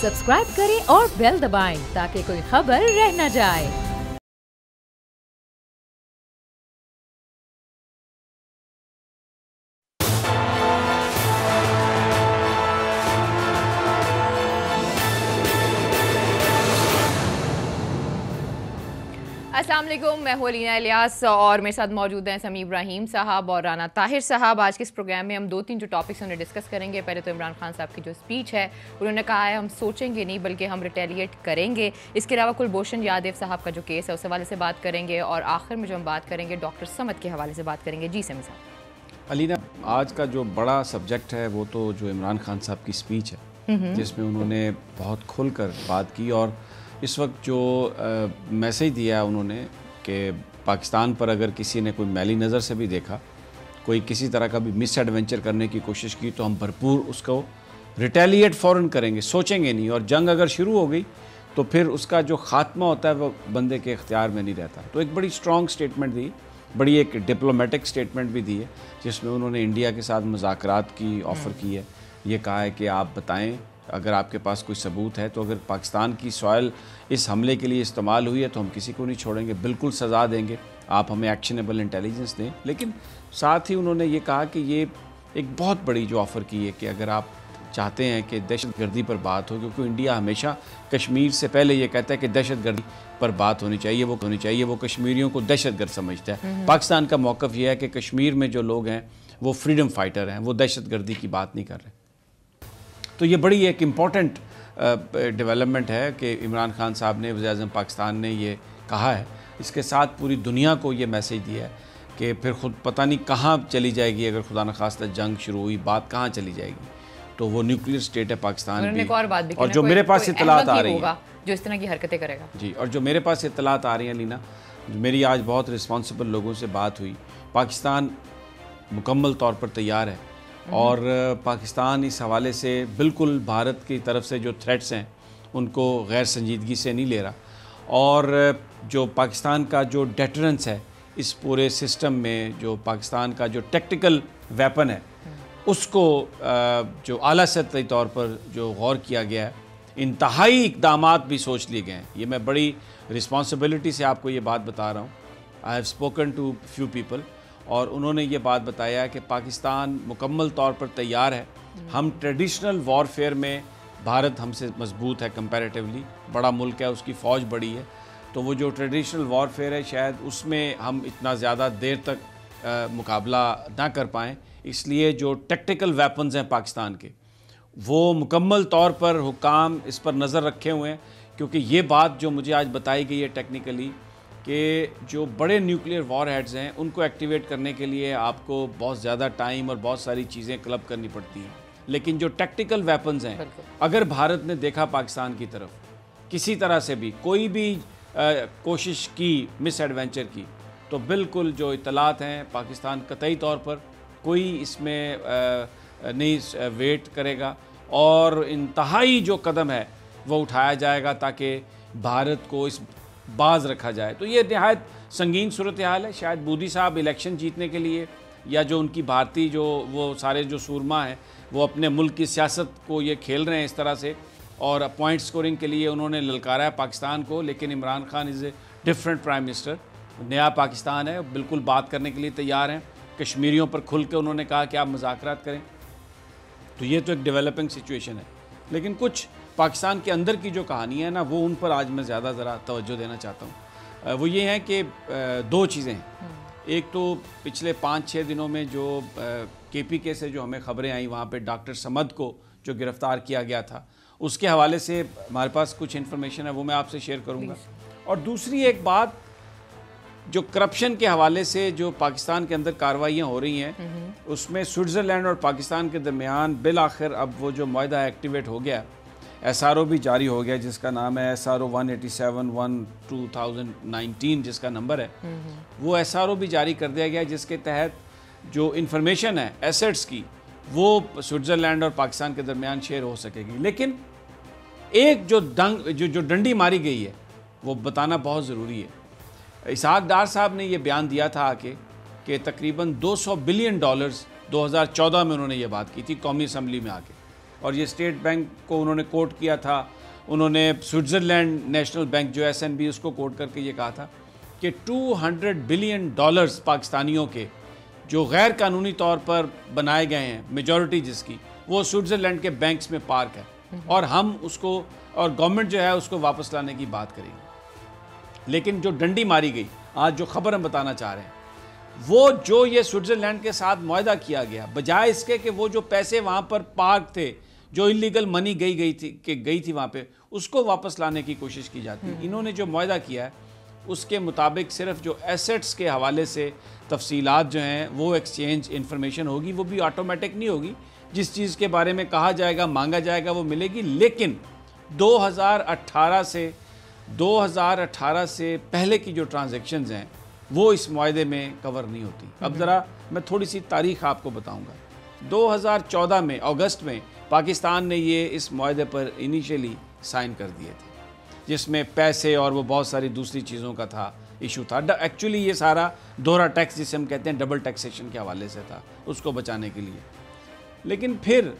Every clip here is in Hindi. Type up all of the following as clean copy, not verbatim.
सब्सक्राइब करें और बेल दबाएं ताकि कोई खबर रह न जाए। अस्सलाम वालेकुम, मैं हूं अलीना इलियास और मेरे साथ मौजूद हैं समी इब्राहिम साहब और राना ताहिर साहब। आज के इस प्रोग्राम में हम 2-3 जो टॉपिक्स उन्हें डिस्कस करेंगे। पहले तो इमरान खान साहब की जो स्पीच है उन्होंने कहा है हम सोचेंगे नहीं बल्कि हम रिटेलिएट करेंगे। इसके अलावा कुलभूषण यादव साहब का जो केस है उस हवाले से बात करेंगे और आखिर में जो हम बात करेंगे डॉक्टर समद के हवाले से बात करेंगे। जी समी साहब। अलीना, आज का जो बड़ा सब्जेक्ट है वो तो जो इमरान खान साहब की स्पीच है जिसमें उन्होंने बहुत खुलकर बात की और इस वक्त जो मैसेज दिया उन्होंने कि पाकिस्तान पर अगर किसी ने कोई मैली नज़र से भी देखा, कोई किसी तरह का भी मिस एडवेंचर करने की कोशिश की तो हम भरपूर उसको रिटेलिएट फ़ौरन करेंगे, सोचेंगे नहीं। और जंग अगर शुरू हो गई तो फिर उसका जो ख़ात्मा होता है वो बंदे के इख्तियार में नहीं रहता। तो एक बड़ी स्ट्रॉन्ग स्टेटमेंट दी, बड़ी एक डिप्लोमेटिक स्टेटमेंट भी दी है जिसमें उन्होंने इंडिया के साथ मुज़ाकरात की ऑफ़र की है। ये कहा है कि आप बताएं अगर आपके पास कोई सबूत है तो अगर पाकिस्तान की सॉइल इस हमले के लिए इस्तेमाल हुई है तो हम किसी को नहीं छोड़ेंगे, बिल्कुल सज़ा देंगे, आप हमें एक्शनेबल इंटेलिजेंस दें। लेकिन साथ ही उन्होंने ये कहा कि ये एक बहुत बड़ी जो ऑफ़र की है कि अगर आप चाहते हैं कि दहशतगर्दी पर बात हो, क्योंकि इंडिया हमेशा कश्मीर से पहले ये कहता है कि दहशतगर्दी पर बात होनी चाहिए, वो कश्मीरियों को दहशतगर्द समझता है। पाकिस्तान का मौक़िफ़ ये है कि कश्मीर में जो लोग हैं वो फ्रीडम फाइटर हैं, वो दहशतगर्दी की बात नहीं कर रहे। तो ये बड़ी एक इम्पॉर्टेंट डेवलपमेंट है कि इमरान खान साहब ने, वज़ीर-ए-आज़म पाकिस्तान ने ये कहा है। इसके साथ पूरी दुनिया को ये मैसेज दिया है कि फिर खुद पता नहीं कहाँ चली जाएगी, अगर खुदा न खास्ता जंग शुरू हुई, बात कहाँ चली जाएगी। तो वो न्यूक्लियर स्टेट है पाकिस्तान भी। और जो मेरे पास इत्तलात आ रही है जो इस तरह की हरकतें करेगा जी, और जो मेरे पास इत्तलात आ रही हैं लीना, मेरी आज बहुत रिस्पॉन्सिबल लोगों से बात हुई, पाकिस्तान मुकम्मल तौर पर तैयार है और पाकिस्तान इस हवाले से बिल्कुल भारत की तरफ से जो थ्रेट्स हैं उनको गैर संजीदगी से नहीं ले रहा। और जो पाकिस्तान का जो डेटरेंस है इस पूरे सिस्टम में, जो पाकिस्तान का जो टेक्टिकल वेपन है उसको जो आला सतही तौर पर जो गौर किया गया है, इंतहाई इक़दामात भी सोच लिए गए हैं। ये मैं बड़ी रिस्पॉन्सिबिलिटी से आपको ये बात बता रहा हूँ। I have spoken to few people और उन्होंने ये बात बताया कि पाकिस्तान मुकम्मल तौर पर तैयार है। हम ट्रेडिशनल वॉरफेयर में भारत हमसे मजबूत है कंपैरेटिवली, बड़ा मुल्क है, उसकी फ़ौज बड़ी है, तो वो जो ट्रेडिशनल वॉरफेयर है शायद उसमें हम इतना ज़्यादा देर तक मुकाबला ना कर पाएँ। इसलिए जो टेक्टिकल वेपन्स हैं पाकिस्तान के वो मुकम्मल तौर पर हुकाम इस पर नज़र रखे हुए हैं, क्योंकि ये बात जो मुझे आज बताई गई है टेक्निकली कि जो बड़े न्यूक्लियर वॉर हेड्स हैं उनको एक्टिवेट करने के लिए आपको बहुत ज़्यादा टाइम और बहुत सारी चीज़ें क्लब करनी पड़ती हैं। लेकिन जो टैक्टिकल वेपन्स हैं, अगर भारत ने देखा पाकिस्तान की तरफ किसी तरह से भी कोई भी कोशिश की मिस एडवेंचर की, तो बिल्कुल जो इत्तलात हैं पाकिस्तान कतई तौर पर कोई इसमें नहीं वेट करेगा और इंतहाई जो कदम है वो उठाया जाएगा ताकि भारत को इस बाज रखा जाए। तो ये नहायत संगीन सूरत हाल है। शायद मोदी साहब इलेक्शन जीतने के लिए या जो उनकी भारतीय जो वो सारे जो सूरमा हैं वो अपने मुल्क की सियासत को ये खेल रहे हैं इस तरह से और पॉइंट स्कोरिंग के लिए उन्होंने ललकारा है पाकिस्तान को। लेकिन Imran Khan is a different prime minister, नया पाकिस्तान है, बिल्कुल बात करने के लिए तैयार हैं। कश्मीरियों पर खुल के उन्होंने कहा कि आप मुज़ाकरात करें। तो ये तो एक डेवलपिंग सिचुएशन है। लेकिन कुछ पाकिस्तान के अंदर की जो कहानी है ना, वो उन पर आज मैं ज़्यादा ज़रा तवज्जो देना चाहता हूँ। वो ये है कि दो चीज़ें हैं। एक तो पिछले 5-6 दिनों में जो KPK से जो हमें खबरें आई, वहाँ पे डॉक्टर समद को जो गिरफ़्तार किया गया था, उसके हवाले से हमारे पास कुछ इन्फॉर्मेशन है, वो मैं आपसे शेयर करूँगा। और दूसरी एक बात, जो करप्शन के हवाले से जो पाकिस्तान के अंदर कार्रवाइयाँ हो रही हैं, उसमें स्विट्ज़रलैंड और पाकिस्तान के दरमियान बिल आखिर अब वो जो मुआहदा एक्टिवेट हो गया, SRO भी जारी हो गया जिसका नाम है SRO 187/2019 जिसका नंबर है, वो SRO भी जारी कर दिया गया जिसके तहत जो इन्फॉर्मेशन है एसेट्स की वो स्विट्ज़रलैंड और पाकिस्तान के दरमियान शेयर हो सकेगी। लेकिन एक जो डंडी मारी गई है वो बताना बहुत ज़रूरी है। इसहाक डार साहब ने ये बयान दिया था कि तकरीबन $200 बिलियन 2014 में उन्होंने ये बात की थी कौमी असम्बली में आके, और ये स्टेट बैंक को उन्होंने कोट किया था, उन्होंने स्विट्ज़रलैंड नेशनल बैंक जो SNB उसको कोट करके ये कहा था कि $200 बिलियन पाकिस्तानियों के जो गैर कानूनी तौर पर बनाए गए हैं, मेजॉरिटी जिसकी, वो स्विट्ज़रलैंड के बैंक्स में पार्क है और हम उसको और गवर्नमेंट जो है उसको वापस लाने की बात करेगी। लेकिन जो डंडी मारी गई, आज जो खबर हम बताना चाह रहे हैं, वो जो ये स्विट्ज़रलैंड के साथ मुआहदा किया गया, बजाय इसके कि वो जो पैसे वहाँ पर पार्क थे, जो इलीगल मनी गई थी वहाँ पे, उसको वापस लाने की कोशिश की जाती। इन्होंने जो मुआहदा किया है उसके मुताबिक सिर्फ जो एसेट्स के हवाले से तफसीलात जो हैं वो एक्सचेंज इंफॉर्मेशन होगी, वो भी ऑटोमेटिक नहीं होगी। जिस चीज़ के बारे में कहा जाएगा, मांगा जाएगा, वो मिलेगी। लेकिन 2018 से पहले की जो ट्रांजैक्शंस हैं वो इस मुआहदे में कवर नहीं होती। अब ज़रा मैं थोड़ी सी तारीख़ आपको बताऊंगा। 2014 में अगस्त में पाकिस्तान ने ये इस मुआहदे पर इनिशियली साइन कर दिए थे, जिसमें पैसे और वो बहुत सारी दूसरी चीज़ों का था, इशू था। एक्चुअली ये सारा दोहरा टैक्स जिसे हम कहते हैं, डबल टैक्सेशन के हवाले से था, उसको बचाने के लिए। लेकिन फिर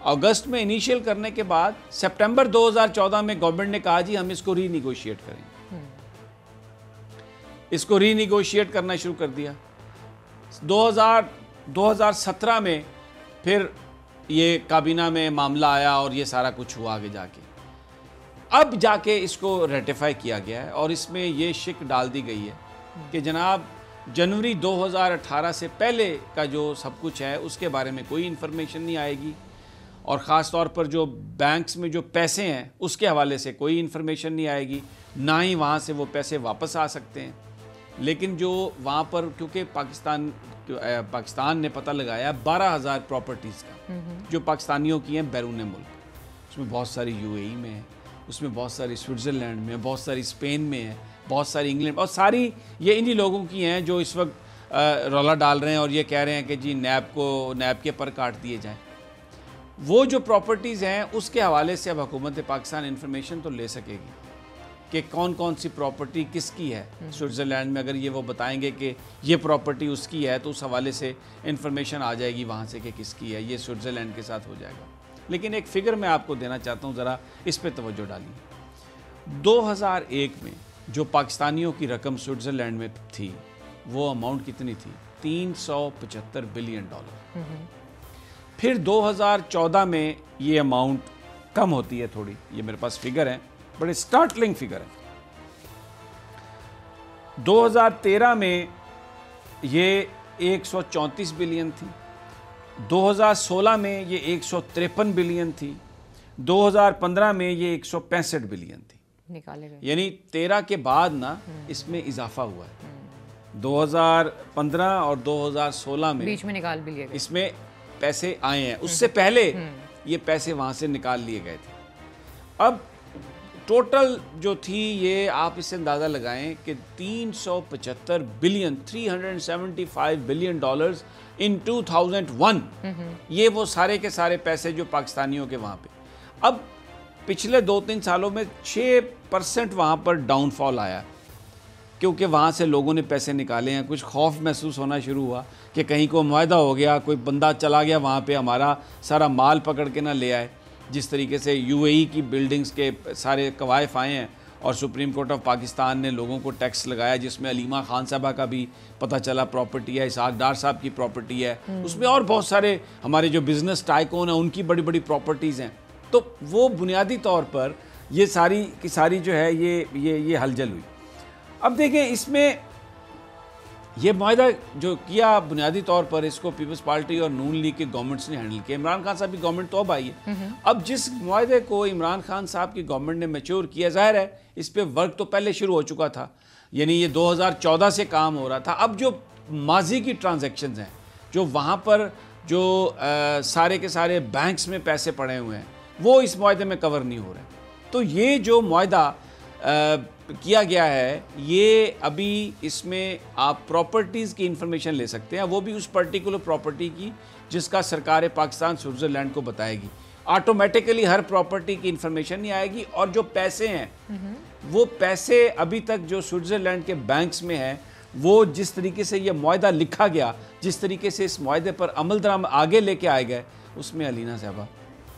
अगस्त में इनिशियल करने के बाद सितंबर 2014 में गवर्नमेंट ने कहा जी हम इसको रीनिगोशिएट करेंगे। इसको रीनिगोशिएट करना शुरू कर दिया। 2017 में फिर ये काबीना में मामला आया और ये सारा कुछ हुआ आगे जाके। अब जाके इसको रेटिफाई किया गया है और इसमें ये शिक डाल दी गई है कि जनाब जनवरी 2018 से पहले का जो सब कुछ है उसके बारे में कोई इन्फॉर्मेशन नहीं आएगी, और ख़ास तौर पर जो बैंक्स में जो पैसे हैं उसके हवाले से कोई इन्फॉर्मेशन नहीं आएगी, ना ही वहाँ से वो पैसे वापस आ सकते हैं। लेकिन जो वहाँ पर, क्योंकि पाकिस्तान ने पता लगाया 12,000 प्रॉपर्टीज़ का जो पाकिस्तानियों की हैं बैरून मुल्क, उसमें बहुत सारी UAE में है, उसमें बहुत सारी स्विट्ज़रलैंड में, बहुत सारी स्पेन में है, बहुत सारी इंग्लैंड, और सारी ये इन्हीं लोगों की हैं जो इस वक्त रौला डाल रहे हैं और ये कह रहे हैं कि जी नैब के पर काट दिए जाएं। वो जो प्रॉपर्टीज़ हैं उसके हवाले से अब हुकूमत पाकिस्तान इंफॉर्मेशन तो ले सकेगी कि कौन कौन सी प्रॉपर्टी किसकी है स्विट्ज़रलैंड में। अगर ये वो बताएंगे कि ये प्रॉपर्टी उसकी है तो उस हवाले से इंफॉर्मेशन आ जाएगी वहाँ से कि किसकी है, ये स्विट्ज़रलैंड के साथ हो जाएगा। लेकिन एक फ़िगर मैं आपको देना चाहता हूँ, ज़रा इस पे तवज्जो डालिए। 2001 में जो पाकिस्तानियों की रकम स्विट्ज़रलैंड में थी वो अमाउंट कितनी थी? $375 बिलियन। फिर 2014 में ये अमाउंट कम होती है थोड़ी, ये मेरे पास फिगर है, बड़े स्टार्टलिंग फिगर है। 2013 में ये 134 बिलियन थी, 2016 में ये 153 बिलियन थी, 2015 में ये 165 बिलियन थी, निकाले गए। यानी 13 के बाद ना इसमें इजाफा हुआ है। 2015 और 2016 में बीच में निकाल भी लिए गए, इसमें पैसे आए हैं, उससे पहले ये पैसे वहां से निकाल लिए गए थे। अब टोटल जो थी ये आप इससे अंदाज़ा लगाएं कि 375 बिलियन, $375 बिलियन इन 2001, ये वो सारे के सारे पैसे जो पाकिस्तानियों के वहाँ पे। अब पिछले 2-3 सालों में 6% वहाँ पर डाउनफॉल आया, क्योंकि वहाँ से लोगों ने पैसे निकाले हैं। कुछ खौफ महसूस होना शुरू हुआ कि कहीं को मुआहदा हो गया, कोई बंदा चला गया वहाँ पे, हमारा सारा माल पकड़ के ना ले आए। जिस तरीके से UAE की बिल्डिंग्स के सारे कवायफ आए हैं और सुप्रीम कोर्ट ऑफ पाकिस्तान ने लोगों को टैक्स लगाया, जिसमें अलीमा खान साहबा का भी पता चला प्रॉपर्टी है, इसाक डार साहब की प्रॉपर्टी है, उसमें और बहुत सारे हमारे जो बिज़नेस टाइकून हैं उनकी बड़ी बड़ी प्रॉपर्टीज़ हैं। तो वो बुनियादी तौर पर ये सारी की सारी जो है ये हलचल हुई। अब देखें, इसमें ये मुआहदा जो किया बुनियादी तौर पर इसको पीपल्स पार्टी और नून लीग के गवर्नमेंट्स ने हैंडल किया। इमरान खान साहब की गवर्नमेंट तो अब आई है। अब जिस मुआहदे को इमरान खान साहब की गवर्नमेंट ने मैच्योर किया, जाहिर है इस पे वर्क तो पहले शुरू हो चुका था, यानी ये 2014 से काम हो रहा था। अब जो माजी की ट्रांजैक्शंस हैं, जो वहाँ पर जो सारे के सारे बैंक्स में पैसे पड़े हुए हैं, वो इस मुआहदे में कवर नहीं हो रहे। तो ये जो मुआहदा किया गया है, ये अभी इसमें आप प्रॉपर्टीज़ की इंफॉर्मेशन ले सकते हैं, वो भी उस पर्टिकुलर प्रॉपर्टी की जिसका सरकार पाकिस्तान स्विट्ज़रलैंड को बताएगी। ऑटोमेटिकली हर प्रॉपर्टी की इंफॉर्मेशन नहीं आएगी। और जो पैसे हैं वो पैसे अभी तक जो स्विट्ज़रलैंड के बैंक्स में है, वो जिस तरीके से ये मुआहदा लिखा गया, जिस तरीके से इस मुआहदे पर अमल दरामद आगे लेके आए गए, उसमें अलीना साहबा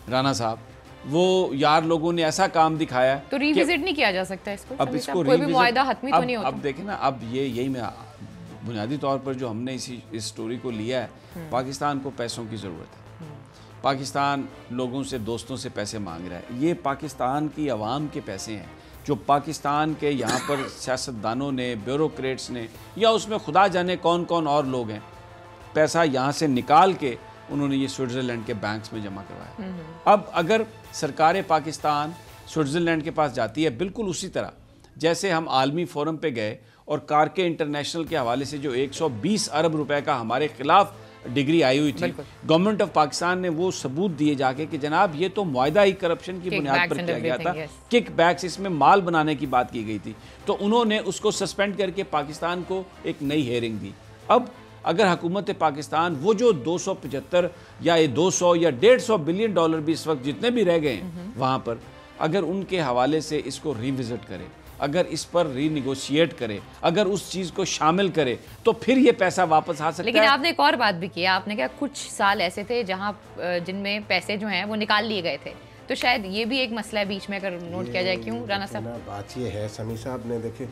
राणा साहब, वो यार लोगों ने ऐसा काम दिखाया तो रिविजिट नहीं किया जा सकता इसको? अब इसको कोई भी मुआहदा हतमी तो नहीं होता। अब देखें ना, अब यही मैं बुनियादी तौर पर जो हमने इस स्टोरी को लिया है, पाकिस्तान को पैसों की ज़रूरत है। पाकिस्तान लोगों से, दोस्तों से पैसे मांग रहा है। ये पाकिस्तान की आवाम के पैसे हैं जो पाकिस्तान के यहाँ पर सियासतदानों ने, ब्यूरोक्रेट्स ने, या उसमें खुदा जाने कौन कौन और लोग हैं, पैसा यहाँ से निकाल के उन्होंने ये स्विट्ज़रलैंड के बैंक्स में जमा करवाया। अब अगर सरकार पाकिस्तान स्विट्ज़रलैंड के पास जाती है, बिल्कुल उसी तरह जैसे हम आलमी फोरम पे गए और कारके इंटरनेशनल के हवाले से जो 120 अरब रुपए का हमारे खिलाफ डिग्री आई हुई थी, गवर्नमेंट ऑफ पाकिस्तान ने वो सबूत दिए जाके कि जनाब ये तो मुआहदा ही करप्शन की बुनियाद पर किया गया था, किक बैक्स, इसमें माल बनाने की बात की गई थी, तो उन्होंने उसको सस्पेंड करके पाकिस्तान को एक नई हेयरिंग दी। अब अगर हुकूमत पाकिस्तान वो जो 275 या 200 या 150 बिलियन डॉलर भी इस वक्त जितने भी रह गए हैं वहाँ पर, अगर उनके हवाले से इसको रिविजिट करे, अगर इस पर रीनिगोशिएट करे, अगर उस चीज़ को शामिल करे, तो फिर ये पैसा वापस आ सकता है। लेकिन आपने एक और बात भी की, आपने क्या कुछ साल ऐसे थे जहाँ जिनमें पैसे जो हैं वो निकाल लिए गए थे, तो शायद ये भी एक मसला है बीच में, अगर नोट किया जाए। क्यों राना साहब? बात ये है, समी साहब ने देखे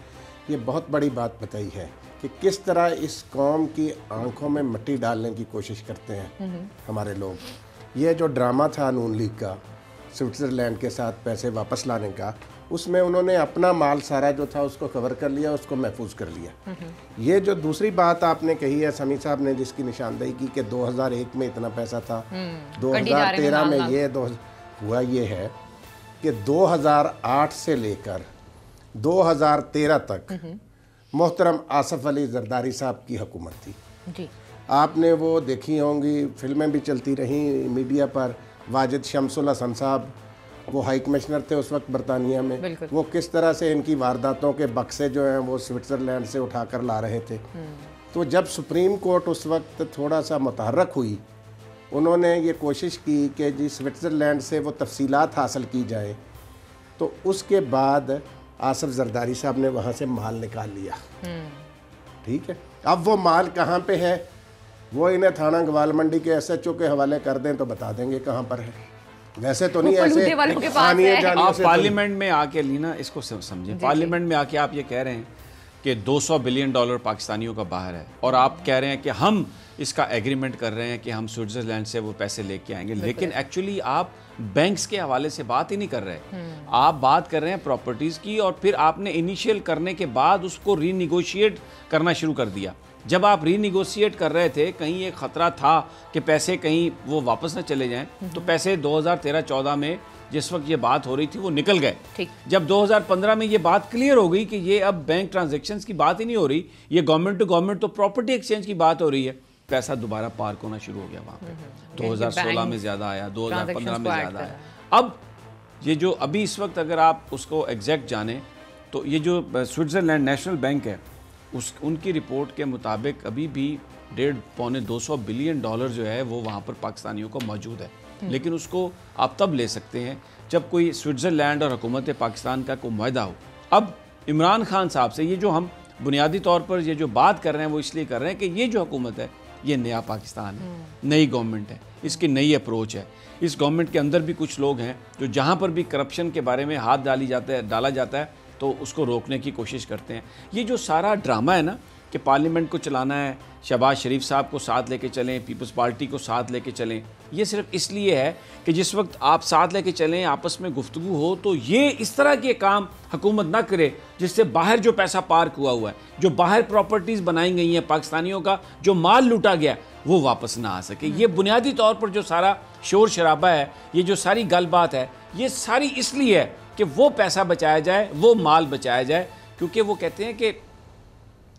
ये बहुत बड़ी बात बताई है कि किस तरह इस कौम की आंखों में मिट्टी डालने की कोशिश करते हैं हमारे लोग। ये जो ड्रामा था नून लीग का स्विट्ज़रलैंड के साथ पैसे वापस लाने का, उसमें उन्होंने अपना माल सारा जो था उसको कवर कर लिया, उसको महफूज कर लिया। ये जो दूसरी बात आपने कही है समी साहब ने, जिसकी निशानदेही की कि 2001 में इतना पैसा था, 2013 में ये हुआ, ये है कि 2008 से लेकर 2013 तक मोहतरम आसफ अली जरदारी साहब की हुकूमत थी जी। आपने वो देखी होंगी, फिल्में भी चलती रहीं मीडिया पर, वाजिद शमसुल हसन साहब वो हाई कमिश्नर थे उस वक्त बरतानिया में, वो किस तरह से इनकी वारदातों के बक्से जो हैं वो स्विट्ज़रलैंड से उठाकर ला रहे थे। तो जब सुप्रीम कोर्ट उस वक्त थोड़ा सा मुतहर्रक हुई, उन्होंने ये कोशिश की कि जी स्विट्ज़रलैंड से वो तफसीलात हासिल की जाए, तो उसके बाद आसफ जरदारी साहब ने वहाँ से माल निकाल लिया। ठीक है, अब वो माल कहाँ पे है, वो इन्हें थाना ग्वाल मंडी के SHO के हवाले कर दें तो बता देंगे कहाँ पर है। वैसे तो नहीं ऐसे आप पार्लियामेंट में आके लीना इसको समझें, पार्लियामेंट में आके आप ये कह रहे हैं कि 200 बिलियन डॉलर पाकिस्तानियों का बाहर है, और आप कह रहे हैं कि हम इसका एग्रीमेंट कर रहे हैं कि हम स्विट्ज़रलैंड से वो पैसे लेके आएंगे, लेकिन एक्चुअली आप बैंक्स के हवाले से बात ही नहीं कर रहे। आप बात कर रहे हैं प्रॉपर्टीज़ की, और फिर आपने इनिशियल करने के बाद उसको रीनिगोशिएट करना शुरू कर दिया। जब आप रीनिगोशिएट कर रहे थे, कहीं एक ख़तरा था कि पैसे कहीं वो वापस ना चले जाएं, तो पैसे 2013-14 में जिस वक्त ये बात हो रही थी वो निकल गए। जब 2015 में ये बात क्लियर हो गई कि ये अब बैंक ट्रांजैक्शंस की बात ही नहीं हो रही, ये गवर्नमेंट टू गवर्नमेंट तो प्रॉपर्टी एक्सचेंज की बात हो रही है, पैसा दोबारा पार्क होना शुरू हो गया वहाँ पे। 2016 में ज़्यादा आया, 2015 में ज़्यादा आया। अब ये जो अभी इस वक्त अगर आप उसको एग्जैक्ट जाने, तो ये जो स्विट्ज़रलैंड नेशनल बैंक है, उनकी रिपोर्ट के मुताबिक अभी भी 1.5-200 बिलियन डॉलर जो है वो वहाँ पर पाकिस्तानियों को मौजूद है, लेकिन उसको आप तब ले सकते हैं जब कोई स्विट्ज़रलैंड और हुकूमत पाकिस्तान का कोई मुआहदा हो। अब इमरान खान साहब से ये जो हम बुनियादी तौर पर ये जो बात कर रहे हैं वो इसलिए कर रहे हैं कि ये जो हुकूमत है ये नया पाकिस्तान है, नई गवर्नमेंट है, इसकी नई अप्रोच है। इस गवर्नमेंट के अंदर भी कुछ लोग हैं जो जहाँ पर भी करप्शन के बारे में हाथ डाला जाता है तो उसको रोकने की कोशिश करते हैं। ये जो सारा ड्रामा है ना कि पार्लियामेंट को चलाना है, शहबाज शरीफ साहब को साथ लेके चलें, पीपल्स पार्टी को साथ लेके चलें, ये सिर्फ इसलिए है कि जिस वक्त आप साथ लेके चलें, आपस में गुफ्तगू हो, तो ये इस तरह के काम हुकूमत ना करे जिससे बाहर जो पैसा पार्क हुआ है, जो बाहर प्रॉपर्टीज़ बनाई गई हैं पाकिस्तानियों का, जो माल लूटा गया वो वापस ना आ सके। ये बुनियादी तौर पर जो सारा शोर शराबा है, ये जो सारी गलबात है, ये सारी इसलिए है कि वो पैसा बचाया जाए, वो माल बचाया जाए, क्योंकि वो कहते हैं कि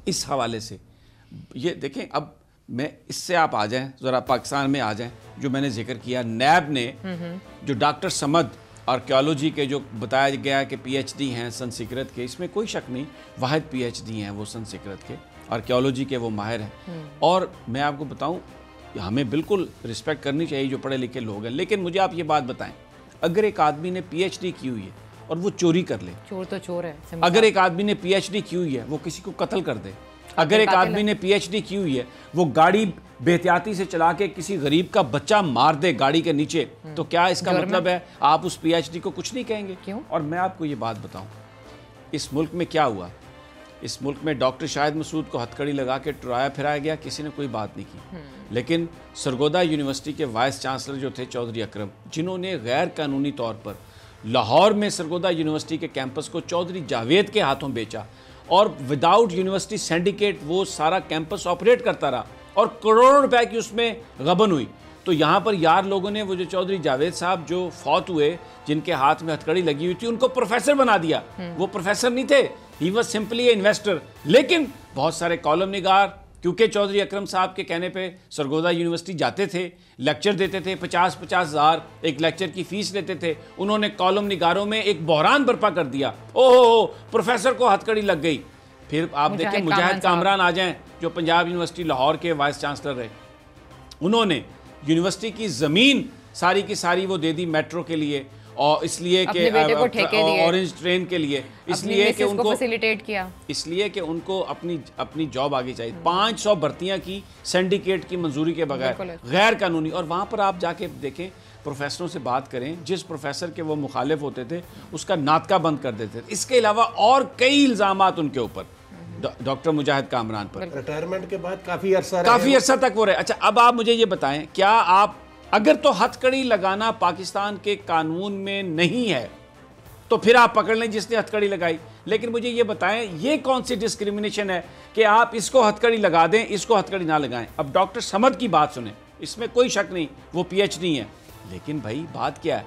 इस हवाले से ये देखें। अब मैं इससे आप आ जाएं, ज़रा पाकिस्तान में आ जाएं, जो मैंने जिक्र किया, नैब ने जो डॉक्टर समद आर्कियोलॉजी के जो बताया गया कि PhD हैं संस्कृत के, इसमें कोई शक नहीं, वाहिद PhD हैं वो संस्कृत के, आर्कियोलॉजी के वो माहिर हैं। और मैं आपको बताऊं, हमें बिल्कुल रिस्पेक्ट करनी चाहिए जो पढ़े लिखे लोग हैं, लेकिन मुझे आप ये बात बताएं, अगर एक आदमी ने PhD की हुई है और वो चोरी कर ले, चोर तो चोर है, अगर एक आदमी ने PhD की हुई है वो किसी को कत्ल कर दे, अगर एक आदमी ने PhD की हुई है, वो गाड़ी बेहतियाती से चला के किसी गरीब का बच्चा मार दे गाड़ी के नीचे, तो क्या इसका मतलब है आप उस PhD को कुछ नहीं कहेंगे? क्यों? और मैं आपको ये बात बताऊं, इस मुल्क में क्या हुआ, इस मुल्क में डॉक्टर शाहिद मसूद को हथकड़ी लगा के टुराया फिराया गया, किसी ने कोई बात नहीं की। लेकिन सरगोदा यूनिवर्सिटी के वाइस चांसलर जो थे चौधरी अकरम, जिन्होंने गैर कानूनी तौर पर लाहौर में सरगोदा यूनिवर्सिटी के कैंपस को चौधरी जावेद के हाथों बेचा और विदाउट यूनिवर्सिटी सिंडिकेट वो सारा कैंपस ऑपरेट करता रहा और करोड़ों रुपए की उसमें गबन हुई, तो यहाँ पर यार लोगों ने वो जो चौधरी जावेद साहब जो फौत हुए, जिनके हाथ में हथकड़ी लगी हुई थी, उनको प्रोफेसर बना दिया। वो प्रोफेसर नहीं थे, he was simply a investor. लेकिन बहुत सारे कॉलम निगार, क्योंकि चौधरी अकरम साहब के कहने पे सरगोदा यूनिवर्सिटी जाते थे, लेक्चर देते थे, 50-50 हज़ार एक लेक्चर की फ़ीस लेते थे, उन्होंने कॉलम निगारों में एक बहरान बर्पा कर दिया। ओहो, प्रोफेसर को हथकड़ी लग गई। फिर आप देखें मुजाहिद कामरान आ जाएं, जो पंजाब यूनिवर्सिटी लाहौर के वाइस चांसलर रहे, उन्होंने यूनिवर्सिटी की ज़मीन सारी की सारी वो दे दी मेट्रो के लिए, और इसलिए कि ऑरेंज ट्रेन के लिए, इसलिए कि उनको फैसिलिटेट किया, इसलिए कि उनको अपनी जॉब आगे चाहिए। 500 भर्तियां की सिंडिकेट की मंजूरी के बगैर, गैर कानूनी। और वहाँ पर आप जाके देखें, प्रोफेसरों से बात करें, जिस प्रोफेसर के वो मुखालिफ होते थे उसका नातका बंद कर देते थे। इसके अलावा और कई इल्ज़ामात उनके ऊपर, डॉक्टर मुजाहिद कामरान पर। रिटायरमेंट के बाद काफ़ी अरसा तक वो रहे। अच्छा, अब आप मुझे ये बताएं, क्या आप अगर तो हथकड़ी लगाना पाकिस्तान के कानून में नहीं है तो फिर आप पकड़ लें जिसने हथकड़ी लगाई, लेकिन मुझे ये बताएं ये कौन सी डिस्क्रिमिनेशन है कि आप इसको हथकड़ी लगा दें, इसको हथकड़ी ना लगाएं। अब डॉक्टर समद की बात सुने, इसमें कोई शक नहीं वो PhD है, लेकिन भाई बात क्या है,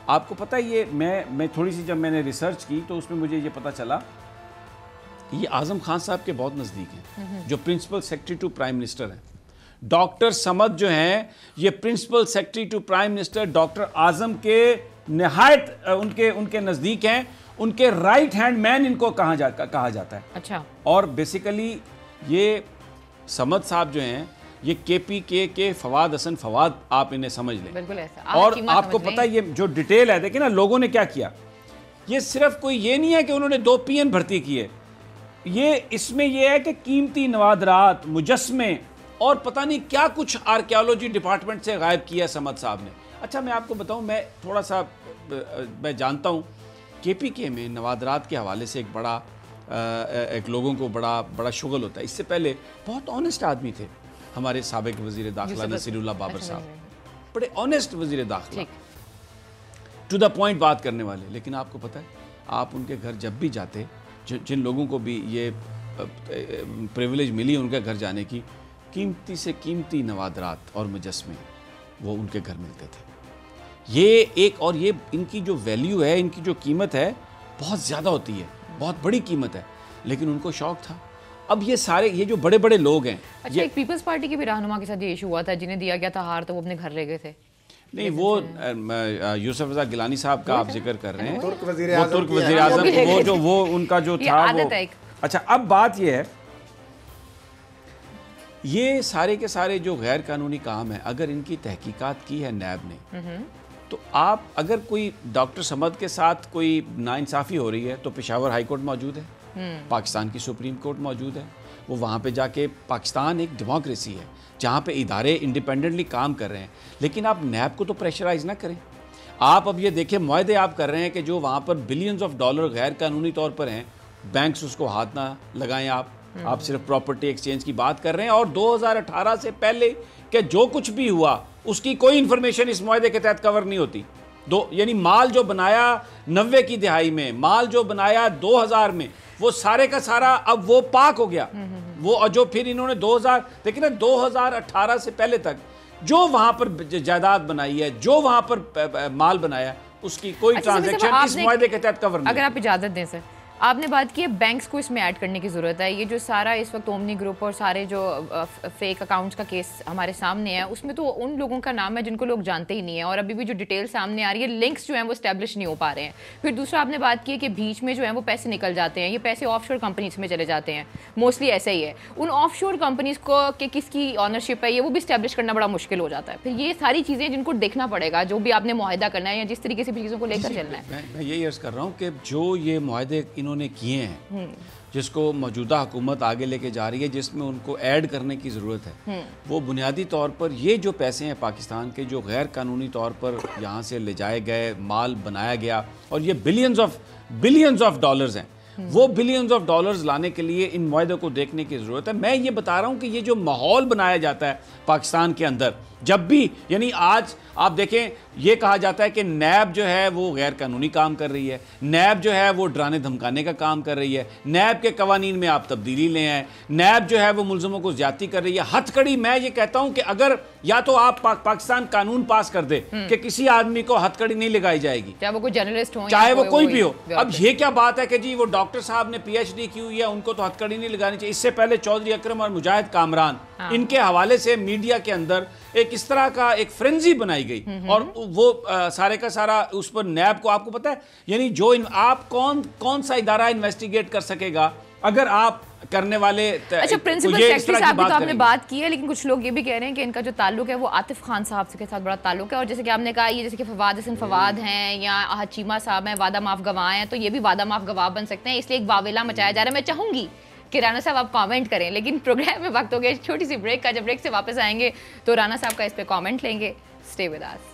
आपको पता है ये मैं थोड़ी सी जब मैंने रिसर्च की तो उसमें मुझे ये पता चला, ये आजम खान साहब के बहुत नज़दीक हैं, जो principal secretary to prime minister हैं। डॉक्टर समद जो हैं, ये principal secretary to prime minister doctor Azam के निहायत उनके नज़दीक हैं, उनके राइट हैंड मैन इनको कहा जाता है। अच्छा। और बेसिकली ये समद साहब जो हैं, ये KPK के फवाद हसन फवाद, आप इन्हें समझ लें। बिल्कुल ऐसा। और आपको पता है ये जो डिटेल है, देखिए ना लोगों ने क्या किया, ये सिर्फ कोई ये नहीं है कि उन्होंने 2 PN भर्ती किए, ये इसमें ये है कि कीमती नवादरात, मुजस्मे और पता नहीं क्या कुछ आर्कियोलॉजी डिपार्टमेंट से गायब किया समद साहब ने। अच्छा, मैं आपको बताऊं, मैं थोड़ा सा मैं जानता हूं KPK में नवादरात के हवाले से एक बड़ा एक लोगों को बड़ा शुगल होता है। इससे पहले बहुत ऑनेस्ट आदमी थे हमारे साबिक वज़ीर दाखिला नसीरुल्लाह बाबर साहब, बड़े ऑनेस्ट वज़ीर दाखिला, टू द पॉइंट बात करने वाले। लेकिन आपको पता है, आप उनके घर जब भी जाते, जिन लोगों को भी ये प्रिविलेज मिली उनके घर जाने की, कीमती से कीमती नवादरात और मुजस्मे वो उनके घर मिलते थे। ये इनकी जो वैल्यू है, इनकी जो कीमत है, बहुत ज़्यादा होती है, बहुत बड़ी कीमत है, लेकिन उनको शौक था। अब ये जो बड़े बड़े लोग हैं, अच्छा, एक पीपल्स पार्टी के भी रहनुमा के साथ ये इशू हुआ था, जिन्हें दिया गया था हार, तो वो अपने घर ले गए थे। नहीं, वो यूसुफ रज़ा गिलानी साहब का आप जिक्र कर रहे हैं, वो तुर्क वज़ीर आज़म, वो उनका जो था वो। अच्छा, अब बात ये है, ये सारे के सारे जो गैर कानूनी काम है, अगर इनकी तहकीकात की है नैब ने, तो आप अगर कोई डॉक्टर समद के साथ कोई नाइंसाफ़ी हो रही है तो पेशावर हाई कोर्ट मौजूद है, पाकिस्तान की सुप्रीम कोर्ट मौजूद है, वो वहाँ पे जाके, पाकिस्तान एक डेमोक्रेसी है जहाँ पे इदारे इंडिपेंडेंटली काम कर रहे हैं, लेकिन आप नैब को तो प्रेशराइज ना करें। आप अब ये देखें, मुआहदे आप कर रहे हैं कि जो वहाँ पर बिलियंस ऑफ डॉलर गैर कानूनी तौर पर हैं, बैंक्स उसको हाथ ना लगाएं। आप सिर्फ प्रॉपर्टी एक्सचेंज की बात कर रहे हैं, और 2018 से पहले कि जो कुछ भी हुआ उसकी कोई इंफॉर्मेशन इस मुआहदे के तहत कवर नहीं होती। यानी माल जो बनाया 90 की दिहाई में, माल जो बनाया 2000 में, वो सारे का सारा अब वो पाक हो गया। वो जो फिर इन्होंने 2018 से पहले तक जो वहां पर जायदाद बनाई है, जो वहां पर माल बनाया, उसकी कोई ट्रांजैक्शन इस मुआहदे के तहत कवर नहीं। अगर आप इजाजत दें सर, आपने बात की है बैंक्स को इसमें ऐड करने की ज़रूरत है। ये जो सारा इस वक्त ओमनी ग्रुप और सारे जो फेक अकाउंट्स का केस हमारे सामने है, उसमें तो उन लोगों का नाम है जिनको लोग जानते ही नहीं है, और अभी भी जो डिटेल सामने आ रही है, लिंक्स जो हैं वो स्टैब्लिश नहीं हो पा रहे हैं। फिर दूसरा आपने बात की है कि बीच में जो है वो पैसे निकल जाते हैं, ये पैसे ऑफशोर कंपनीज में चले जाते हैं, मोस्टली ऐसा ही है। उन ऑफशोर कंपनीज को कि किसकी ऑनरशिप है, ये वो भी स्टैब्लिश करना बड़ा मुश्किल हो जाता है। फिर ये सारी चीज़ें जिनको देखना पड़ेगा, जो भी आपने मुआहदा करना है या जिस तरीके से भी चीज़ों को लेकर चलना है। मैं यही अर्ज़ कर रहा हूँ कि जो ये मुआहदे इन्होंने किए हैं, जिसको मौजूदा हुकूमत आगे लेके जा रही है, जिसमें उनको ऐड करने की ज़रूरत है, वो बुनियादी तौर पर ये जो पैसे हैं पाकिस्तान के जो गैर कानूनी तौर पर यहाँ से ले जाए गए, माल बनाया गया, और ये बिलियंस ऑफ डॉलर्स हैं, वो बिलियंस ऑफ डॉलर्स लाने के लिए इन मुआहदों को देखने की ज़रूरत है। मैं ये बता रहा हूँ कि ये जो माहौल बनाया जाता है पाकिस्तान के अंदर, जब भी यानी आज आप देखें ये कहा जाता है कि नैब जो है वो गैर कानूनी काम कर रही है, नैब जो है वो डराने धमकाने का काम कर रही है, नैब के कवानीन में आप तब्दीली ले आए, नैब जो है वो मुलजमों को ज्यादती कर रही है। हथकड़ी, मैं ये कहता हूं कि अगर या तो आप पाकिस्तान कानून पास कर दे कि किसी आदमी को हथकड़ी नहीं लगाई जाएगी, चाहे वो कोई जर्नलिस्ट हो, चाहे वो कोई भी हो। अब ये क्या बात है कि जी वो डॉक्टर साहब ने PhD की हुई है, उनको तो हथकड़ी नहीं लगानी चाहिए। इससे पहले चौधरी अकरम और मुजाहिद कामरान, इनके हवाले से मीडिया के अंदर एक इस तरह का एक फ्रेंजी बनाई गई, और वो सारे का सारा उस पर नैब को, आपको पता है यानी जो आप कौन सा इदारा इन्वेस्टिगेट कर सकेगा अगर आप करने वाले। अच्छा, प्रिंसिपल सेक्रेटरी साहब की तो आपने बात की है, लेकिन कुछ लोग ये भी कह रहे हैं कि इनका जो ताल्लुक है वो आतिफ खान साहब के साथ बड़ा ताल्लुक है, और जैसे कि आपने कहा ये जैसे कि फवाद हसन फवाद हैं या चीमा साहब हैं, वादा माफ गवाह हैं, तो ये भी वादा माफ गवाह बन सकते हैं, इसलिए एक वावेला मचाया जा रहा है। मैं चाहूंगी कि राना साहब आप कमेंट करें, लेकिन प्रोग्राम में वक्त हो गया छोटी सी ब्रेक का। जब ब्रेक से वापस आएंगे तो राना साहब का इस पे कमेंट लेंगे। Stay with us.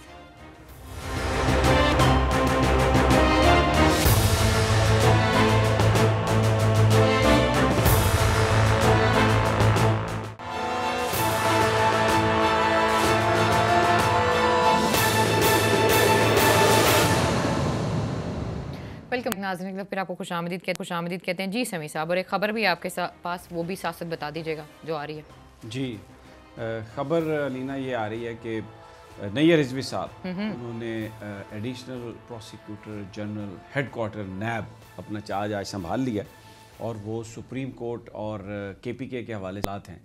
वेलकम नाज़रीन, फिर आपको खुशामदीद कहते हैं जी समी साहब, और एक ख़बर भी आपके पास, वो भी साथ बता दीजिएगा जो आ रही है। जी ख़बर अलीना ये आ रही है कि नैयर रिजवी साहब उन्होंने एडिशनल प्रोसिक्यूटर जनरल हेडक्वार्टर नैब अपना चार्ज आज संभाल लिया, और वो सुप्रीम कोर्ट और KPK के हवाले से हैं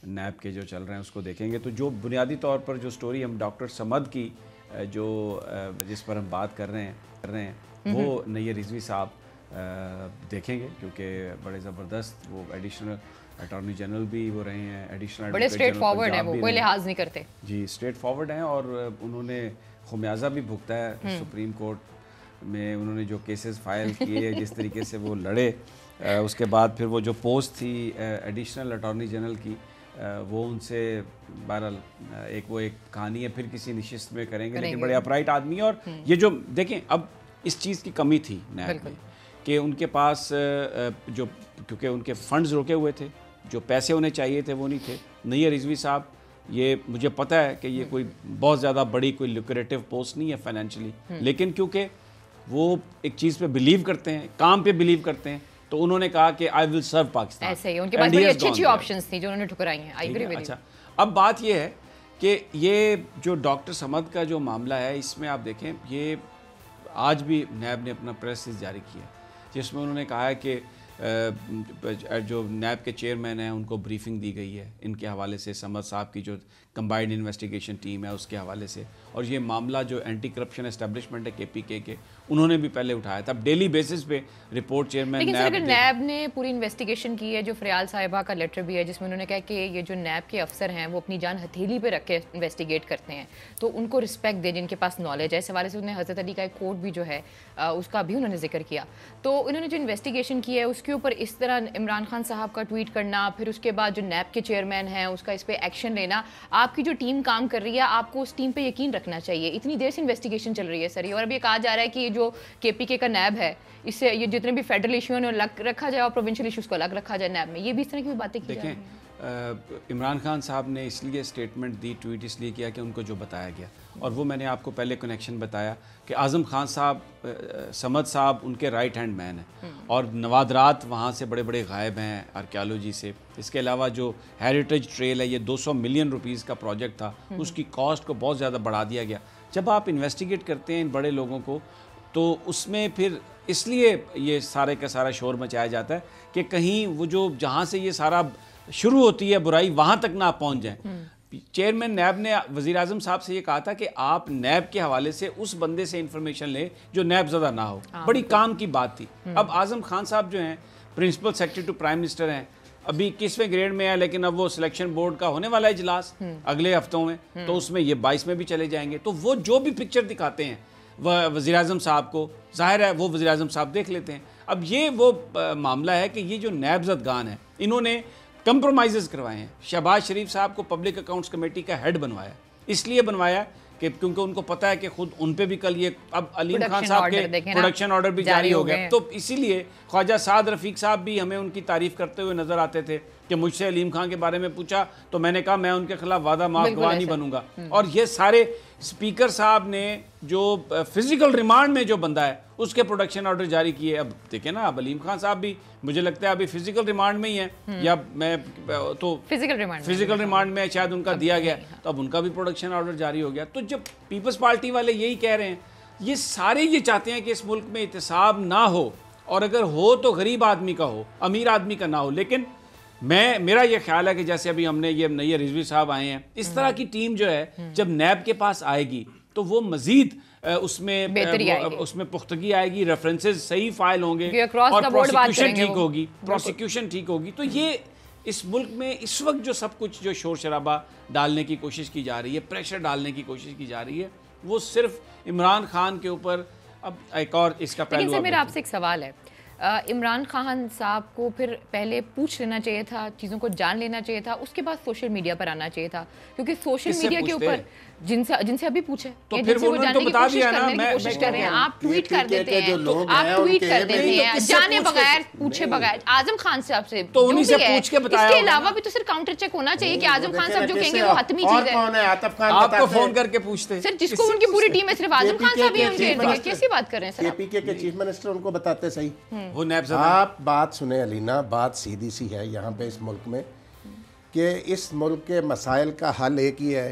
नैब के जो चल रहे हैं उसको देखेंगे। तो जो बुनियादी तौर पर जो स्टोरी हम डॉक्टर समद की जो जिस पर हम बात कर रहे हैं वो नैयर रिजवी साहब देखेंगे, क्योंकि बड़े ज़बरदस्त वो एडिशनल अटॉर्नी जनरल भी वो रहे हैं, एडिशनल बड़े स्ट्रेट फॉरवर्ड हैं, वो कोई लिहाज नहीं करते जी, स्ट्रेट फॉरवर्ड हैं, और उन्होंने खुमियाजा भी भुगता है सुप्रीम कोर्ट में। उन्होंने जो केसेस फाइल किए, जिस तरीके से वो लड़े, उसके बाद फिर वो जो पोस्ट थी एडिशनल अटॉर्नी जनरल की, वो उनसे बहरहाल एक कहानी है, फिर किसी निशिस्त में करेंगे, लेकिन बड़े अपराइट आदमी है। और ये जो देखें, अब इस चीज़ की कमी थी नैब में कि उनके पास जो, क्योंकि उनके फंड्स रुके हुए थे, जो पैसे उन्हें चाहिए थे वो नहीं थे। नैयर रिजवी साहब, ये मुझे पता है कि ये कोई बहुत ज़्यादा बड़ी कोई लुक्रेटिव पोस्ट नहीं है फाइनेंशियली, लेकिन क्योंकि वो एक चीज़ पे बिलीव करते हैं, काम पे बिलीव करते हैं, तो उन्होंने कहा कि आई विल सर्व पाकिस्तान। ऐसे ही उनके पास बड़ी अच्छी ऑप्शंस थी जो उन्होंने ठुकराई हैं। I agree with you. अच्छा, अब बात ये है कि ये जो डॉक्टर समद का जो मामला है, इसमें आप देखें, ये आज भी नैब ने अपना प्रेस जारी किया जिसमें उन्होंने कहा है कि जो नैब के चेयरमैन हैं उनको ब्रीफिंग दी गई है इनके हवाले से, समद साहब की जो कंबाइंड इन्वेस्टिगेशन टीम है उसके हवाले से, और ये मामला जो एंटी करप्शन एस्टेब्लिशमेंट है KPK के, उन्होंने भी पहले उठाया था। डेली बेसिस पे रिपोर्ट चेयरमैन लेकिन सर नैब ने पूरी इन्वेस्टिगेशन की है, जो फरियाल साहिबा का लेटर भी है जिसमें उन्होंने कहा कि ये जो नैब के अफसर हैं वो अपनी जान हथेली पे रख के इन्वेस्टिगेट करते हैं, तो उनको रिस्पेक्ट दे जिनके पास नॉलेज है। इस हवाले से उन्होंने हज़रत अली का एक कोर्ट भी जो है उसका भी उन्होंने जिक्र किया। तो उन्होंने जो इन्वेस्टिगेशन की है उसके ऊपर इस तरह इमरान खान साहब का ट्वीट करना, फिर उसके बाद जो नैब के चेयरमैन हैं उसका इस पर एक्शन लेना, आपकी जो टीम काम कर रही है आपको उस टीम पे यकीन रखना चाहिए। इतनी देर से इन्वेस्टिगेशन चल रही है सर, और अभी कहा जा रहा है कि ये जो KPK का नैब है, इससे ये जितने भी फेडरल इशू हैं अलग रखा जाए और प्रोविंशियल इशूज़ को अलग रखा जाए नैब में, ये भी इस तरह की बातें की जा रही हैं। इमरान खान साहब ने इसलिए स्टेटमेंट दी, ट्वीट इसलिए किया कि उनको जो बताया गया, और वो मैंने आपको पहले कनेक्शन बताया कि आज़म खान साहब, समद साहब उनके राइट हैंड मैन हैं, और नवादरात वहाँ से बड़े बड़े गायब हैं आर्कियोलॉजी से। इसके अलावा जो हेरिटेज ट्रेल है, ये 200 मिलियन रुपीज़ का प्रोजेक्ट था, उसकी कॉस्ट को बहुत ज़्यादा बढ़ा दिया गया। जब आप इन्वेस्टिगेट करते हैं इन बड़े लोगों को, तो उसमें फिर इसलिए ये सारे का सारा शोर मचाया जाता है कि कहीं वो जो जहाँ से ये सारा शुरू होती है बुराई, वहाँ तक ना आप पहुँच जाएं। चेयरमैन नैब ने वज़ीर आज़म साहब से ये कहा था कि आप नैब के हवाले से उस बंदे से इंफॉर्मेशन लें जो नैब ज़दा ना हो। बड़ी काम की बात थी। अब आज़म खान साहब जो हैं principal secretary to prime minister हैं, अभी 21वें ग्रेड में है, लेकिन अब वो सिलेक्शन बोर्ड का होने वाला है इजलास अगले हफ्तों में, तो उसमें ये 22 में भी चले जाएंगे। तो वो जो भी पिक्चर दिखाते हैं वज़ीर-ए-आज़म साहब को, ज़ाहिर है वो वज़ीर-ए-आज़म साहब देख लेते हैं। अब ये वो मामला है कि ये जो नायबज़दगान है इन्होंने कंप्रोमाइज़ करवाए हैं। शहबाज शरीफ साहब को पब्लिक अकाउंट्स कमेटी का हेड बनवाया, इसलिए बनवाया कि क्योंकि उनको पता है कि खुद उन पे भी कल ये अब अलीम खान साहब के प्रोडक्शन ऑर्डर भी जारी हो गया, तो इसीलिए ख्वाजा साद रफ़ीक साहब भी हमें उनकी तारीफ़ करते हुए नज़र आते थे कि मुझसे अलीम खान के बारे में पूछा तो मैंने कहा मैं उनके खिलाफ वादा माफ गवाह नहीं बनूंगा। और ये सारे स्पीकर साहब ने जो फिजिकल रिमांड में जो बंदा है उसके प्रोडक्शन ऑर्डर जारी किए। अब देखें ना, अब अलीम खान साहब भी मुझे लगता है अभी फिजिकल रिमांड में ही है, या मैं तो फिजिकल रिमांड में शायद उनका दिया गया, तो अब उनका भी प्रोडक्शन ऑर्डर जारी हो गया। तो जब पीपल्स पार्टी वाले यही कह रहे हैं, ये सारे ये चाहते हैं कि इस मुल्क में एहतसाब ना हो, और अगर हो तो गरीब आदमी का हो, अमीर आदमी का ना हो। लेकिन मेरा ये ख्याल है कि जैसे अभी हमने ये नैयर रिजवी साहब आए हैं, इस तरह की टीम जो है जब नैब के पास आएगी तो वो मजीद उसमें पुख्तगी आएगी, रेफरेंसेस सही फाइल होंगे और प्रोसिक्यूशन ठीक होगी। तो ये इस मुल्क में इस वक्त जो सब कुछ जो शोर शराबा डालने की कोशिश की जा रही है, प्रेशर डालने की कोशिश की जा रही है, वो सिर्फ इमरान खान के ऊपर। अब एक और इसका पहलू, मेरा आपसे एक सवाल है, इमरान खान साहब को फिर पहले पूछ लेना चाहिए था, चीज़ों को जान लेना चाहिए था, उसके बाद सोशल मीडिया पर आना चाहिए था, क्योंकि सोशल मीडिया के ऊपर जिनसे अभी पूछे तो फिर वो जानने की कोशिश कर रहे हैं। आप ट्वीट कर देते हैं, आप ट्वीट कर देते हैं जाने बगैर, पूछे बगैर। आजम खान साहब से तो उन्हीं से पूछ के बताया। इसके अलावा भी तो सिर्फ काउंटर चेक होना चाहिए कि आजम खान साहब जो कहेंगे वो हतमी चीज है। आपको फोन करके पूछते सर, जिसको उनकी पूरी टीम है सिर्फ आजम खान साहब ही उनके, कैसी बात कर रहे हैं सर? केपीके के चीफ मिनिस्टर उनको बताते सही। वो नैब आप बात सुने अलीना, बात सीधी सी है यहाँ पे इस मुल्क में कि इस मुल्क के मसाइल का हल एक ही है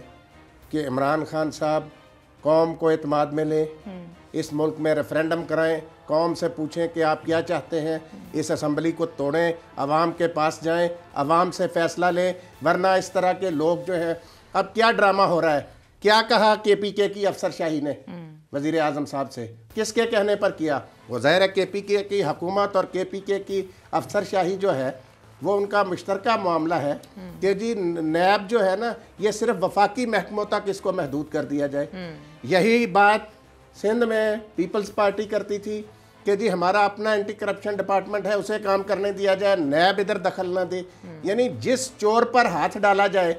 कि इमरान खान साहब कौम को एतमाद में लें, इस मुल्क में रेफरेंडम कराएं, कौम से पूछें कि आप क्या चाहते हैं, इस असम्बली को तोड़ें, आवाम के पास जाएं, आवाम से फैसला लें। वरना इस तरह के लोग जो हैं, अब क्या ड्रामा हो रहा है, क्या कहा केपीके की अफसरशाही ने वज़ीर आज़म साहब से, किसके कहने पर किया? वो ज़ाहिर है केपीके की हुकूमत और केपीके की अफसरशाही जो है वो उनका मुश्तरका मामला है कि जी नैब जो है ना, ये सिर्फ वफाकी महकमों तक इसको महदूद कर दिया जाए। यही बात सिंध में पीपल्स पार्टी करती थी कि जी हमारा अपना एंटी करप्शन डिपार्टमेंट है, उसे काम करने दिया जाए, नैब इधर दखल ना दे। यानी जिस चोर पर हाथ डाला जाए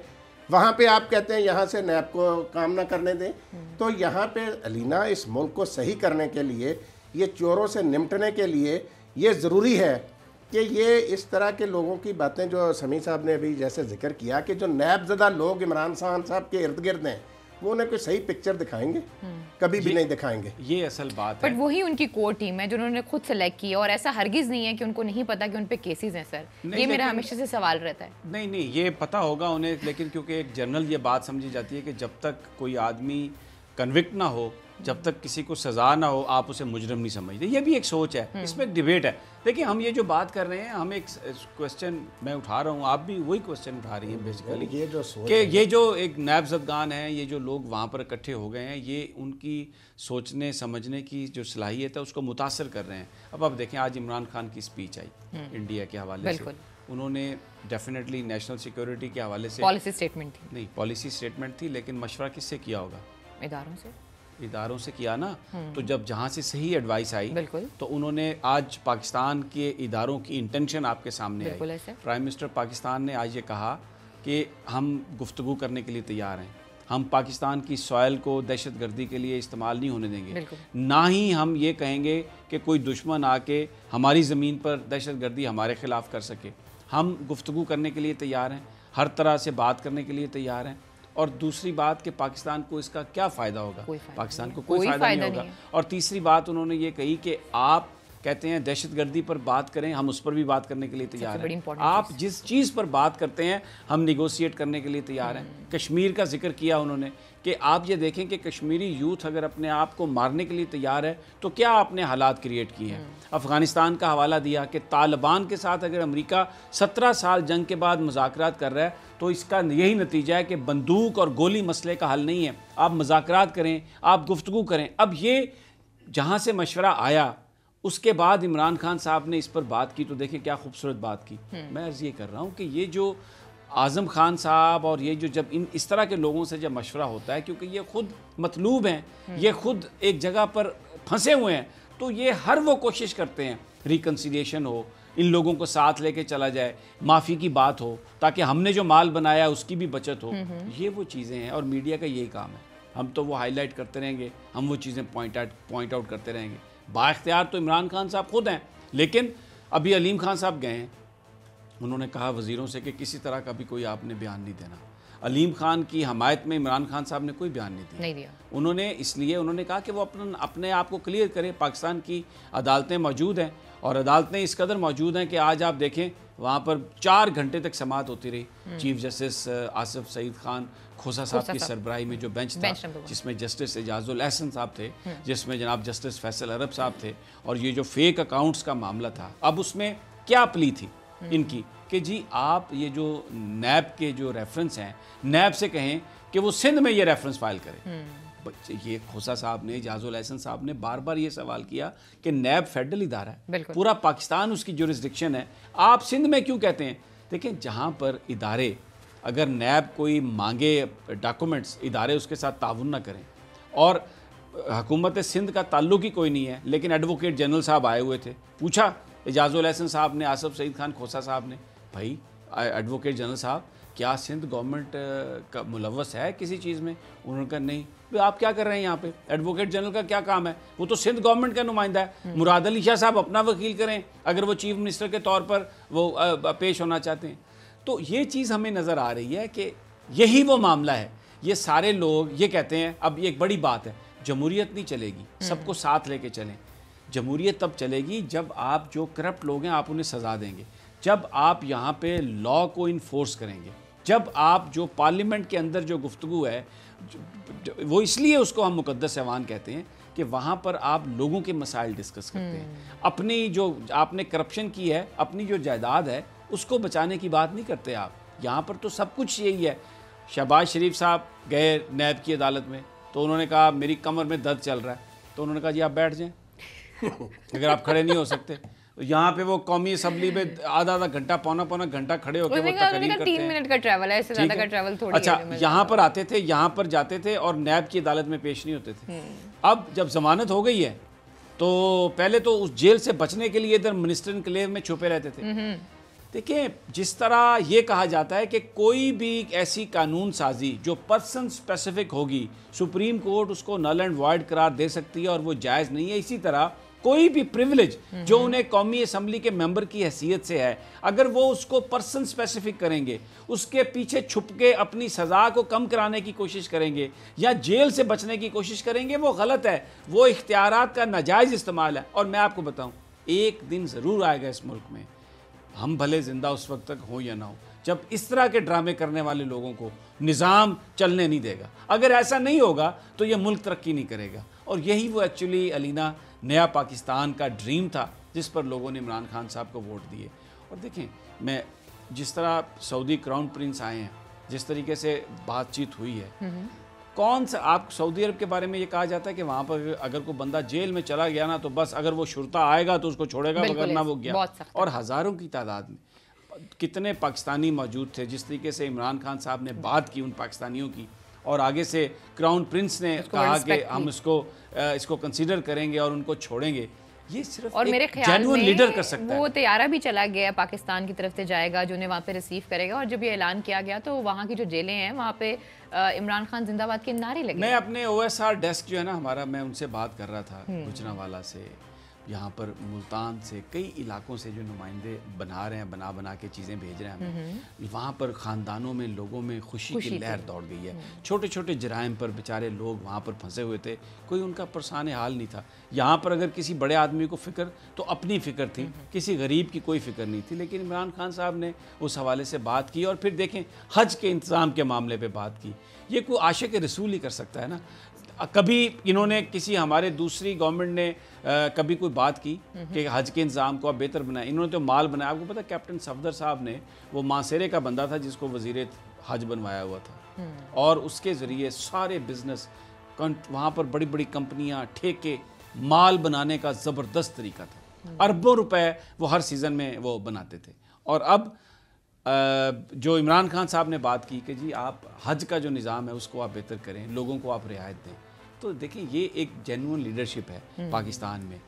वहाँ पे आप कहते हैं यहाँ से नैब को काम ना करने दें। तो यहाँ पे अलीना, इस मुल्क को सही करने के लिए, ये चोरों से निपटने के लिए ये ज़रूरी है कि ये इस तरह के लोगों की बातें जो समी साहब ने अभी जैसे जिक्र किया कि जो नैबज़दा लोग इमरान खान साहब के इर्द गिर्द हैं, वो उन्हें कोई सही पिक्चर दिखाएंगे? कभी भी नहीं दिखाएंगे। ये असल बात है। बट वही उनकी कोर टीम है जो उन्होंने खुद सेलेक्ट की, और ऐसा हरगिज नहीं है कि उनको नहीं पता कि उन पे केसेस हैं सर। ये मेरा हमेशा से सवाल रहता है। नहीं, ये पता होगा उन्हें, लेकिन क्योंकि एक जनरल ये बात समझी जाती है कि जब तक कोई आदमी कन्विक्ट ना हो, जब तक किसी को सज़ा ना हो, आप उसे मुजरिम नहीं समझते। ये भी एक सोच है, इसमें एक डिबेट है। देखिए, हम ये जो बात कर रहे हैं, हम एक क्वेश्चन मैं उठा रहा हूँ, आप भी वही क्वेश्चन उठा रही हैं बेसिकली, ये जो एक नैबज़दगान है, ये जो लोग वहाँ पर इकट्ठे हो गए हैं, ये उनकी सोचने समझने की जो सलाहियत है उसको मुतासर कर रहे हैं। अब आप देखें, आज इमरान खान की स्पीच आई इंडिया के हवाले से, उन्होंने डेफिनेटली नेशनल सिक्योरिटी के हवाले से पॉलिसी स्टेटमेंट थी, नहीं पॉलिसी स्टेटमेंट थी, लेकिन मशवरा किससे किया होगा? इदारों से किया ना। तो जब जहाँ से सही एडवाइस आई तो उन्होंने, आज पाकिस्तान के इदारों की इंटेंशन आपके सामने आई। प्राइम मिनिस्टर पाकिस्तान ने आज ये कहा कि हम गुफ्तगू करने के लिए तैयार हैं, हम पाकिस्तान की सॉयल को दहशतगर्दी के लिए इस्तेमाल नहीं होने देंगे, ना ही हम ये कहेंगे कि कोई दुश्मन आके हमारी ज़मीन पर दहशतगर्दी हमारे ख़िलाफ़ कर सके। हम गुफ्तगू करने के लिए तैयार हैं, हर तरह से बात करने के लिए तैयार हैं। और दूसरी बात कि पाकिस्तान को इसका क्या फ़ायदा होगा? पाकिस्तान को कोई फ़ायदा नहीं होगा। और तीसरी बात उन्होंने ये कही कि आप कहते हैं दहशतगर्दी पर बात करें, हम उस पर भी बात करने के लिए तैयार हैं। आप जिस चीज़ पर बात करते हैं हम निगोशिएट करने के लिए तैयार हैं। कश्मीर का जिक्र किया उन्होंने कि आप ये देखें कि कश्मीरी यूथ अगर अपने आप को मारने के लिए तैयार है तो क्या आपने हालात क्रिएट किए हैं। अफ़गानिस्तान का हवाला दिया कि तालिबान के साथ अगर अमेरिका 17 साल जंग के बाद मुज़ाकरात कर रहा है तो इसका यही नतीजा है कि बंदूक और गोली मसले का हल नहीं है। आप मुज़ाकरात करें, आप गुफ्तगू करें। अब ये जहाँ से मशवरा आया उसके बाद इमरान खान साहब ने इस पर बात की तो देखें क्या खूबसूरत बात की। मैं अर्ज़ ये कर रहा हूँ कि ये जो आज़म खान साहब और ये जो जब इस तरह के लोगों से जब मशवरा होता है, क्योंकि ये खुद मतलूब हैं, ये खुद एक जगह पर फंसे हुए हैं, तो ये हर वो कोशिश करते हैं रिकन्सिलिएशन हो, इन लोगों को साथ लेके चला जाए, माफ़ी की बात हो, ताकि हमने जो माल बनाया उसकी भी बचत हो। ये वो चीज़ें हैं और मीडिया का यही काम है। हम तो वो हाईलाइट करते रहेंगे, हम वो चीज़ें पॉइंट आउट करते रहेंगे। बाइख्तियार तो इमरान खान साहब खुद हैं, लेकिन अभी अलीम खान साहब गए हैं, उन्होंने कहा वज़ीरों से कि किसी तरह का भी कोई आपने बयान नहीं देना। अलीम खान की हमायत में इमरान खान साहब ने कोई बयान नहीं दिया। उन्होंने इसलिए उन्होंने कहा कि वो अपने आप को क्लियर करें। पाकिस्तान की अदालतें मौजूद हैं और अदालतें इस कदर मौजूद हैं कि आज आप देखें वहाँ पर 4 घंटे तक समाअत होती रही। चीफ जस्टिस आसिफ सईद खान खोसा साहब की सरबराही में जो बेंच था, जिसमें जस्टिस एजाजुल एहसन साहब थे, जिसमें जनाब जस्टिस फैसल अरब साहब थे, और ये जो फेक अकाउंट्स का मामला था, अब उसमें क्या प्ली थी इनकी कि जी आप ये जो नैब के जो रेफरेंस हैं, नैब से कहें कि वो सिंध में ये रेफरेंस फाइल करें। ये खोसा साहब ने, एजाजुल एहसन साहब ने बार बार ये सवाल किया कि नैब फेडरल इदारा है, पूरा पाकिस्तान उसकी जुरिस्डिक्शन है, आप सिंध में क्यों कहते हैं? देखिए, जहाँ पर इदारे, अगर नैब कोई मांगे डॉक्यूमेंट्स, इदारे उसके साथ ताउन ना करें, और हुकूमत सिंध का ताल्लुक ही कोई नहीं है, लेकिन एडवोकेट जनरल साहब आए हुए थे, पूछा एजाजुल एहसन साहब ने, आसिफ सईद खान खोसा साहब ने, भाई एडवोकेट जनरल साहब क्या सिंध गवर्नमेंट का मुलव्वस है किसी चीज़ में? उन्होंने कहा नहीं। भाई आप क्या कर रहे हैं यहाँ पे? एडवोकेट जनरल का क्या काम है? वो तो सिंध गवर्नमेंट का नुमाइंदा है। मुराद अली शाह साहब अपना वकील करें अगर वो चीफ मिनिस्टर के तौर पर वो पेश होना चाहते हैं। तो ये चीज़ हमें नज़र आ रही है कि यही वो मामला है। ये सारे लोग ये कहते हैं, अब ये एक बड़ी बात है, जमहूरियत नहीं चलेगी, सबको साथ लेके चलें। जमहूरियत तब चलेगी जब आप जो करप्ट लोग हैं आप उन्हें सज़ा देंगे, जब आप यहाँ पे लॉ को इन्फोर्स करेंगे, जब आप जो पार्लियामेंट के अंदर जो गुफ्तगू है, वो इसलिए उसको हम मुकद्दस ऐवान कहते हैं कि वहाँ पर आप लोगों के मसाइल डिस्कस करते हैं। अपनी जो आपने करप्शन की है, अपनी जो जायदाद है, उसको बचाने की बात नहीं करते आप। यहाँ पर तो सब कुछ यही है। शहबाज शरीफ साहब गए नैब की अदालत में, तो उन्होंने कहा मेरी कमर में दर्द चल रहा है, तो उन्होंने कहा जी आप बैठ जाएं अगर आप खड़े नहीं हो सकते। तो यहाँ पे वो कौमी असम्बली में आधा घंटा पौना घंटा खड़े होकर वो तकरीर करते हैं। 3 मिनट का ट्रैवल है, इससे ज़्यादा का ट्रैवल थोड़ी है। अच्छा, यहाँ पर आते थे, यहाँ पर जाते थे और नैब की अदालत में पेश नहीं होते थे। अब जब जमानत हो गई है तो पहले तो उस जेल से बचने के लिए इधर मिनिस्टर इनक्लेव में छुपे रहते थे। देखिए, जिस तरह ये कहा जाता है कि कोई भी ऐसी कानून साजी जो पर्सन स्पेसिफिक होगी, सुप्रीम कोर्ट उसको नल एंड वॉइड करार दे सकती है और वो जायज़ नहीं है। इसी तरह कोई भी प्रिविलेज जो उन्हें कौमी असम्बली के मेंबर की हैसियत से है, अगर वो उसको पर्सन स्पेसिफिक करेंगे, उसके पीछे छुप के अपनी सज़ा को कम कराने की कोशिश करेंगे या जेल से बचने की कोशिश करेंगे, वो गलत है, वो इख्तियारात का नाजायज़ इस्तेमाल है। और मैं आपको बताऊं, एक दिन ज़रूर आएगा इस मुल्क में, हम भले जिंदा उस वक्त तक हो या ना हो, जब इस तरह के ड्रामे करने वाले लोगों को निज़ाम चलने नहीं देगा। अगर ऐसा नहीं होगा तो ये मुल्क तरक्की नहीं करेगा। और यही वो एक्चुअली अलीना नया पाकिस्तान का ड्रीम था जिस पर लोगों ने इमरान खान साहब को वोट दिए। और देखें, मैं जिस तरह सऊदी क्राउन प्रिंस आए हैं, जिस तरीके से बातचीत हुई है, कौन सा आप सऊदी अरब के बारे में ये कहा जाता है कि वहाँ पर अगर कोई बंदा जेल में चला गया ना तो बस अगर वो शुरता आएगा तो उसको छोड़ेगा, वगरना वो गया। और हज़ारों की तादाद में कितने पाकिस्तानी मौजूद थे। जिस तरीके से इमरान खान साहब ने बात की उन पाकिस्तानियों की, और आगे से क्राउन प्रिंस ने कहा कि हम इसको कंसीडर करेंगे और उनको छोड़ेंगे, ये सिर्फ और मेरे ख्याल जेन्युइन लीडर कर सकता है। वो तैयारा भी चला गया पाकिस्तान की तरफ से, जाएगा जो उन्हें वहाँ पे रिसीव करेगा। और जब ये ऐलान किया गया तो वहाँ की जो जेलें हैं वहाँ पे इमरान खान जिंदाबाद के नारे लगे। मैं अपने OSR डेस्क जो है ना हमारा, मैं उनसे बात कर रहा था, गुजरांवाला से, यहाँ पर मुल्तान से, कई इलाकों से जो नुमाइंदे बना रहे हैं, बना के चीज़ें भेज रहे हैं हमें। वहाँ पर ख़ानदानों में, लोगों में खुशी की लहर दौड़ गई है। छोटे छोटे जराइम पर बेचारे लोग वहाँ पर फंसे हुए थे, कोई उनका परेशान हाल नहीं था। यहाँ पर अगर किसी बड़े आदमी को फ़िक्र तो अपनी फ़िक्र थी, किसी गरीब की कोई फ़िक्र नहीं थी। लेकिन इमरान खान साहब ने उस हवाले से बात की। और फिर देखें, हज के इंतज़ाम के मामले पर बात की। ये कोई आशिक रसूल ही कर सकता है ना। कभी इन्होंने किसी हमारे दूसरी गवर्नमेंट ने कभी कोई बात की कि हज के इंतज़ाम को आप बेहतर बनाए? इन्होंने तो माल बनाया। आपको पता है कैप्टन सफदर साहब ने, वो मासेरे का बंदा था जिसको वज़ीर हज बनवाया हुआ था, और उसके ज़रिए सारे बिजनेस वहाँ पर बड़ी बड़ी कंपनियाँ, ठेके, माल बनाने का ज़बरदस्त तरीका था। अरबों रुपए वो हर सीज़न में वो बनाते थे। और अब जो इमरान खान साहब ने बात की कि जी आप हज का जो निज़ाम है उसको आप बेहतर करें, लोगों को आप रियायत दें, तो देखिए ये एक जेन्युइन लीडरशिप है पाकिस्तान में।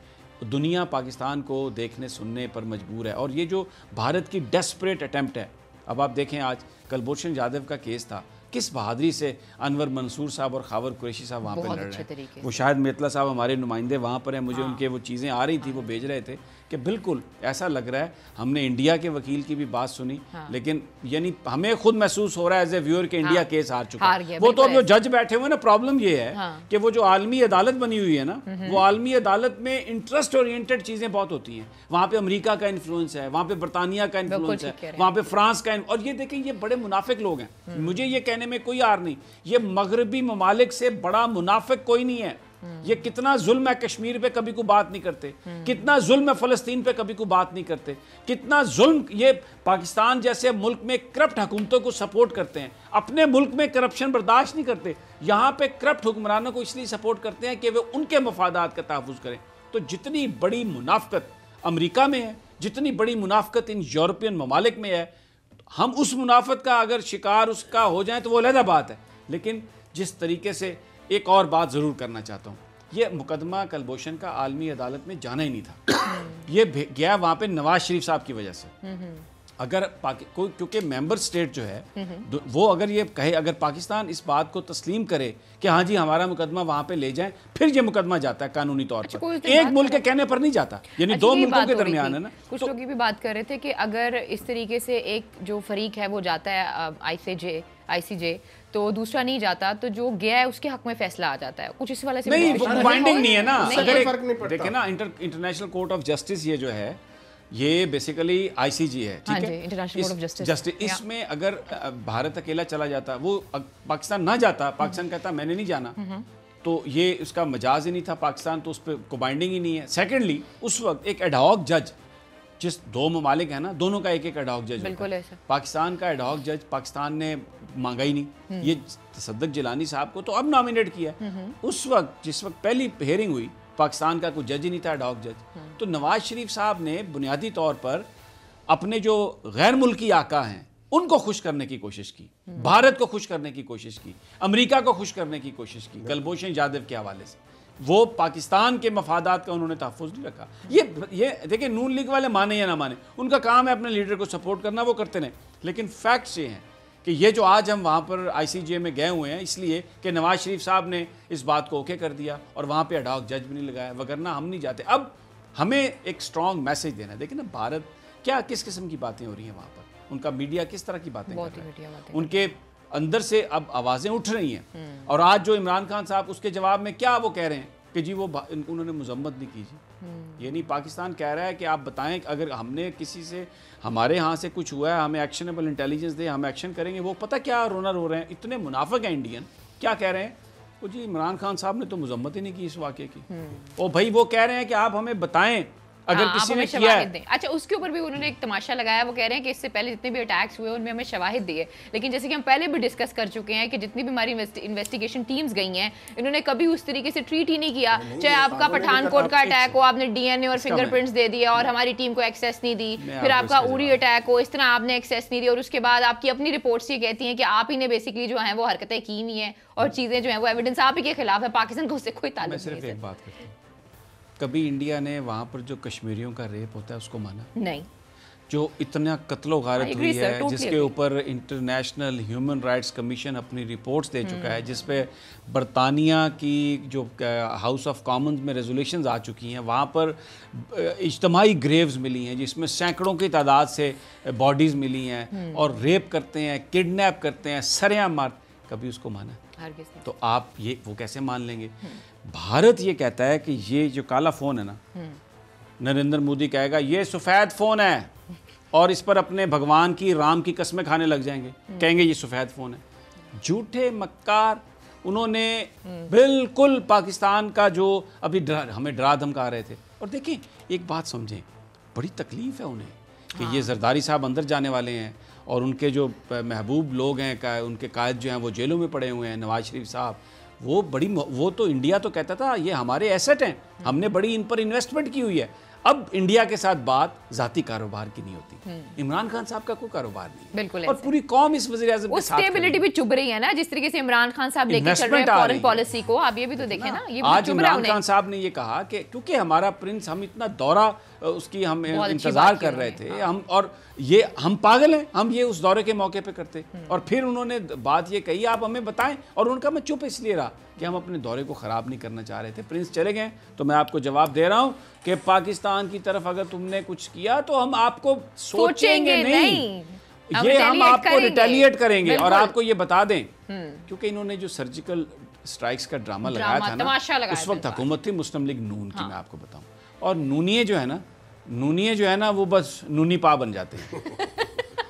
दुनिया पाकिस्तान को देखने सुनने पर मजबूर है, और ये जो भारत की डेस्परेट अटेम्प्ट है, अब आप देखें आज कुलभूषण जाधव का केस था, किस बहादुरी से अनवर मंसूर साहब और खावर कुरैशी साहब वहाँ पे लड़ रहे हैं। वो शायद मेतला साहब हमारे नुमाइंदे वहाँ पर हैं, मुझे उनके वो चीज़ें आ रही थी, वो भेज रहे थे कि बिल्कुल ऐसा लग रहा है। हमने इंडिया के वकील की भी बात सुनी, लेकिन यानी हमें खुद महसूस हो रहा है एज ए व्यूअर के इंडिया केस हार चुका है। वो तो अब जो जज बैठे हुए ना, प्रॉब्लम ये है कि वो जो आलमी अदालत बनी हुई है ना, वो आलमी अदालत में इंटरेस्ट ओरिएंटेड चीज़ें बहुत होती हैं। वहाँ पे अमेरिका का इन्फ्लुएंस है, वहाँ पे बरतानिया का इन्फ्लुएंस है, वहाँ पे फ्रांस का, और ये देखें ये बड़े मुनाफिक लोग हैं। मुझे ये कहने में कोई आर नहीं, ये मगरबी ममालिक से बड़ा मुनाफिक कोई नहीं है। ये कितना जुल्म है कश्मीर पे, कभी को बात नहीं करते, कितना जुल्म है फलस्तीन पे, कभी को बात नहीं करते, कितना जुल्म ये पाकिस्तान जैसे मुल्क में करप्ट हुकूमतों को सपोर्ट करते हैं, अपने मुल्क में करप्शन बर्दाश्त नहीं करते, यहाँ पे करप्ट हुक्मरानों को इसलिए सपोर्ट करते हैं कि वे उनके मफादात का तहफ़्फ़ुज़ करें। तो जितनी बड़ी मुनाफ़क़त अमेरिका में है, जितनी बड़ी मुनाफ़क़त इन यूरोपियन ममालिक में है, हम उस मुनाफ़त का अगर शिकार उसका हो जाए तो वो अलग बात है। लेकिन जिस तरीके से, एक और बात ज़रूर करना चाहता हूँ, ये मुकदमा कुलभूषण का आलमी अदालत में जाना ही नहीं था। ये गया वहाँ पे नवाज शरीफ साहब की वजह से। अगर कोई, क्योंकि मेंबर स्टेट जो है वो अगर ये कहे, अगर पाकिस्तान इस बात को तस्लीम करे कि हाँ जी हमारा मुकदमा वहाँ पे ले जाएं, फिर ये मुकदमा जाता है कानूनी तौर पर, एक मुल्क के कहने पर नहीं जाता, यानी दो मुल्कों के दरमियान है ना। कुछ लोग ये भी बात कर रहे थे कि अगर इस तरीके से एक जो फरीक है वो जाता है ICJ, तो दूसरा नहीं जाता, तो जो गया है उसके हक में फैसला आ जाता है। कुछ इस वाले से नहीं, बाइंडिंग नहीं है ना। देखे ना, इंटरनेशनल कोर्ट ऑफ जस्टिस ये जो है, ये बेसिकली ICJ है, ठीक है, इंटरनेशनल कोर्ट ऑफ जस्टिस। इसमें अगर भारत अकेला चला जाता, वो पाकिस्तान ना जाता, पाकिस्तान कहता मैंने नहीं जाना, तो ये उसका मजाज ही नहीं था पाकिस्तान, तो उस पर को बाइंडिंग ही नहीं है। सेकेंडली, उस वक्त एक एडहॉक जज, जिस दो ममालिक है ना, दोनों का एक एक एडहॉक जज, बिल्कुल ऐसा, पाकिस्तान का एडहॉक जज पाकिस्तान ने मांगा ही नहीं, ये तसद्दुक जिलानी साहब को तो अब नॉमिनेट किया। उस वक्त जिस वक्त पहली हेयरिंग हुई, पाकिस्तान का कोई जज ही नहीं था एडहॉक जज। तो नवाज शरीफ साहब ने बुनियादी तौर पर अपने जो गैर मुल्की आका हैं उनको खुश करने की कोशिश की, भारत को खुश करने की कोशिश की, अमेरिका को खुश करने की कोशिश की कुलभूषण जाधव के हवाले से। वो पाकिस्तान के मफादात का उन्होंने तहफ़्फ़ुज़ नहीं रखा। ये देखिए, नून लीग वाले माने या ना माने, उनका काम है अपने लीडर को सपोर्ट करना, वो करते रहे। लेकिन फैक्ट्स ये हैं कि ये जो आज हम वहाँ पर ICJ में गए हुए हैं, इसलिए कि नवाज शरीफ साहब ने इस बात को ओके कर दिया और वहाँ पे एडहॉक जज भी नहीं लगाया, वगरना हम नहीं जाते। अब हमें एक स्ट्रॉन्ग मैसेज देना है। देखिए ना, भारत क्या किस किस्म की बातें हो रही हैं वहाँ पर, उनका मीडिया किस तरह की बातें कर रहा है, उनके अंदर से अब आवाज़ें उठ रही हैं। और आज जो इमरान खान साहब, उसके जवाब में क्या वो कह रहे हैं कि जी वो उन्होंने मजम्मत नहीं की जी। ये नहीं, पाकिस्तान कह रहा है कि आप बताएं अगर हमने किसी से, हमारे यहाँ से कुछ हुआ है, हमें एक्शनेबल इंटेलिजेंस दे, हम एक्शन करेंगे। वो पता क्या रोना रो रहे हैं, इतने मुनाफिक हैं इंडियन, क्या कह रहे हैं वो, जी इमरान खान साहब ने तो मजम्मत ही नहीं की इस वाक़े की। ओ भाई, वो कह रहे हैं कि आप हमें बताएं अगर किसी ने किया है। अच्छा, उसके ऊपर भी उन्होंने एक तमाशा लगाया। वो कह रहे हैं कि इससे पहले जितने भी अटैक्स हुए उनमें हमें शवाहिद दिए, लेकिन जैसे कि हम पहले भी डिस्कस कर चुके हैं कि जितनी भी हमारी इन्वेस्टिगेशन टीम्स गई हैं, इन्होंने कभी उस तरीके से ट्रीट ही नहीं किया। चाहे आपका पठानकोट का अटैक हो, आपने DNA और फिंगरप्रिंट्स दे दिए और हमारी टीम को एक्सेस नहीं दी, फिर आपका उरी अटैक हो, इस तरह आपने एक्सेस नहीं दी, और उसके बाद आपकी अपनी रिपोर्ट्स ये कहती हैं कि आप ही ने बेसिकली जो है वो हरकतें की हुई हैं और चीज़ें जो है वो एविडेंस आप ही के खिलाफ है। पाकिस्तान को उससे कोई ताल्लुक नहीं है। एक बात करता हूं, कभी इंडिया ने वहाँ पर जो कश्मीरियों का रेप होता है उसको माना नहीं? जो इतना कत्लो गारत हुई है, जिसके ऊपर इंटरनेशनल ह्यूमन राइट्स कमीशन अपनी रिपोर्ट्स दे चुका है, जिस पे बरतानिया की जो हाउस ऑफ कॉमन्स में रेजोल्यूशंस आ चुकी हैं, वहाँ पर इज्तमाही ग्रेव्स मिली हैं जिसमें सैकड़ों की तादाद से बॉडीज़ मिली हैं, और रेप करते हैं, किडनैप करते हैं, सरेआम मार, कभी उसको माना? तो आप ये वो कैसे मान लेंगे? भारत ये कहता है कि ये जो काला फ़ोन है ना, नरेंद्र मोदी कहेगा ये सफ़ेद फ़ोन है, और इस पर अपने भगवान की, राम की कसमें खाने लग जाएंगे, कहेंगे ये सफ़ेद फ़ोन है। झूठे मक्कार, उन्होंने बिल्कुल पाकिस्तान का जो अभी हमें डरा धमका रहे थे। और देखिए एक बात समझें, बड़ी तकलीफ़ है उन्हें कि ये जरदारी साहब अंदर जाने वाले हैं, और उनके जो महबूब लोग हैं, उनके कायद जो हैं वो जेलों में पड़े हुए हैं, नवाज शरीफ साहब, वो तो इंडिया तो कहता था ये हमारे एसेट हैं, हमने बड़ी इन पर इन्वेस्टमेंट की हुई है। अब इंडिया के साथ बात जाती कारोबार की नहीं होती। इमरान खान साहब का कोई कारोबार नहीं, बिल्कुल, और पूरी कौम इस वज़ीर-ए-आज़म के साथ स्टेबिलिटी भी चुभ रही है ना, जिस तरीके से इमरान खान साहब लेके चल रहे हैं फॉरेन पॉलिसी को। आप ये भी तो देखें ना, ये आज इमरान खान साहब ने ये कहा कि क्योंकि हमारा प्रिंस, हम इतना दौरा उसकी हम इंतजार कर रहे थे, हम, और ये हम पागल हैं, हम ये उस दौरे के मौके पे करते। और फिर उन्होंने बात ये कही, आप हमें बताएं, और उनका मैं चुप इसलिए रहा कि हम अपने दौरे को ख़राब नहीं करना चाह रहे थे। प्रिंस चले गए तो मैं आपको जवाब दे रहा हूँ कि पाकिस्तान की तरफ अगर तुमने कुछ किया तो हम आपको सोचेंगे नहीं, ये हम आपको रिटेलिएट करेंगे। और आपको ये बता दें, क्योंकि इन्होंने जो सर्जिकल स्ट्राइक्स का ड्रामा लगाया था ना, उस वक्त हुकूमत थी मुस्लिम लीग नून की, मैं आपको बताऊं, और नूनिये जो है ना वो बस नूनी पा बन जाते हैं।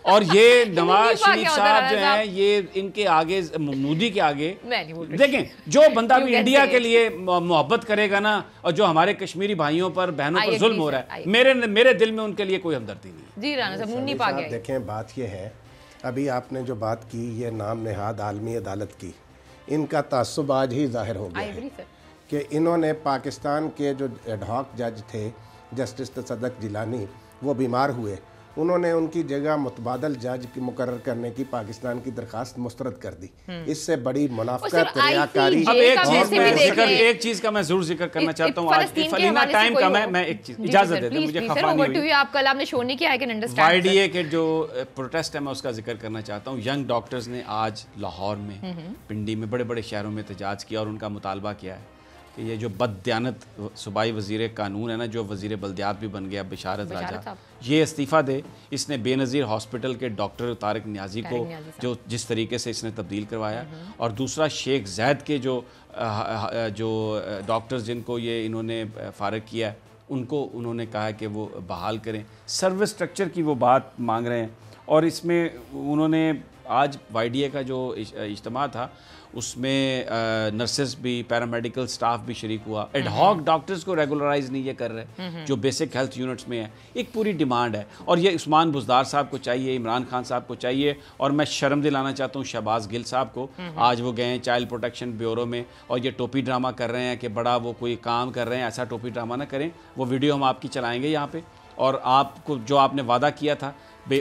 और ये नवाज शरीफ साहब जो हैं, ये इनके आगे, मोदी के आगे देखें, जो बंदा भी इंडिया के लिए मोहब्बत करेगा ना, और जो हमारे कश्मीरी भाइयों पर, बहनों पर जुल्म हो रहा है, मेरे दिल में उनके लिए कोई हमदर्दी नहीं। जी राना साहब, नूनी पा गए। देखें, बात ये है, अभी आपने जो बात की, ये नाम नेहाद आलमी अदालत की, इनका तासुब आज ही जाहिर हो गया है कि इन्होंने पाकिस्तान के जो एडहॉक जज थे, जस्टिस तसद्दुक़ जिलानी, वो बीमार हुए, उन्होंने उनकी जगह मुतबादल जज की मुकर्रर करने की पाकिस्तान की दरखास्त मुस्तरद कर दी। इससे बड़ी मुनाफिकत, रियाकारी। अब एक चीज का मैं जरूर जिक्र करना चाहता हूँ, आज फलीना टाइम का मैं एक चीज इजाजत देते हैं, मुझे खफा नहीं हुई। आप कल आपने शो नहीं किया, आई कैन अंडरस्टैंड। वाईडीए के जो प्रोटेस्ट है मैं उसका जिक्र करना चाहता हूँ। यंग डॉक्टर्स ने आज लाहौर में, पिंडी में, बड़े बड़े शहरों में एहतजाज किया और उनका मुतालबा किया है कि ये जो बददियानत सूबाई वज़ीर कानून है ना, जो वज़ीर बल्दियात भी बन गया, बिशारत राजा, ये इस्तीफ़ा दे। इसने बेनज़ीर हॉस्पिटल के डॉक्टर तारिक नियाज़ी को जो जिस तरीके से इसने तब्दील करवाया, और दूसरा शेख जैद के जो डॉक्टर्स जिनको ये इन्होंने फ़ारिग किया, उनको उन्होंने कहा कि वो बहाल करें। सर्विस स्ट्रक्चर की वो बात मांग रहे हैं। और इसमें उन्होंने आज वाईडीए का जो इज्तिमा था, उसमें नर्सेस भी, पैरामेडिकल स्टाफ भी शरीक हुआ। एडहॉक डॉक्टर्स को रेगुलराइज नहीं ये कर रहे, जो बेसिक हेल्थ यूनिट्स में है। एक पूरी डिमांड है, और ये उस्मान बुज़दार साहब को चाहिए, इमरान खान साहब को चाहिए, और मैं शर्म दिलाना चाहता हूँ शहबाज गिल साहब को। आज वो गए हैं चाइल्ड प्रोटेक्शन ब्यूरो में, और ये टोपी ड्रामा कर रहे हैं कि बड़ा वो कोई काम कर रहे हैं। ऐसा टोपी ड्रामा ना करें। वो वीडियो हम आपकी चलाएँगे यहाँ पर, और आपको जो आपने वादा किया था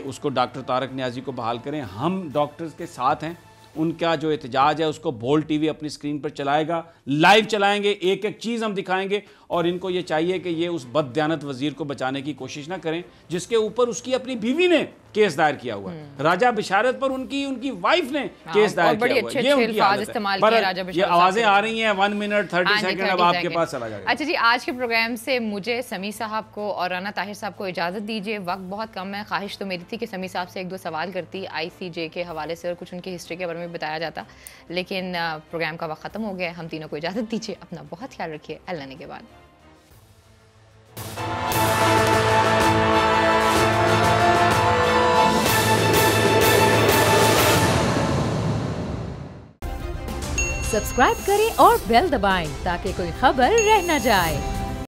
उसको डॉक्टर तारिक नियाज़ी को बहाल करें। हम डॉक्टर्स के साथ हैं। उनका जो एहतजाज है उसको बोल्ड टीवी अपनी स्क्रीन पर चलाएगा, लाइव चलाएंगे, एक एक चीज़ हम दिखाएंगे। और इनको ये चाहिए कि ये उस बददियानत वजीर को बचाने की कोशिश ना करें जिसके ऊपर उसकी अपनी बीवी ने केस दायर किया हुआ है। राजा बिशारत पर उनकी वाइफ ने केस दायर किया हुआ है। ये उनकी आदत है। ये आवाज़ें आ रही हैं 1 मिनट 30 सेकंड, अब आपके पास चला जाएगा। अच्छा जी, आज के प्रोग्राम से मुझे समी साहब को और राना ताहिर साहब को इजाज़त दीजिए। वक्त बहुत कम है। ख्वाहिश तो मेरी थी कि समी साहब से 1-2 सवाल करती ICJ के हवाले से और कुछ उनकी हिस्ट्री के बारे में बताया जाता, लेकिन प्रोग्राम का वक्त ख़त्म हो गया। हम तीनों को इजाज़त दीजिए। अपना बहुत ख्याल रखिए। अल्लाह ने के बाद। सब्सक्राइब करें और बेल दबाएं ताकि कोई खबर रह न जाए।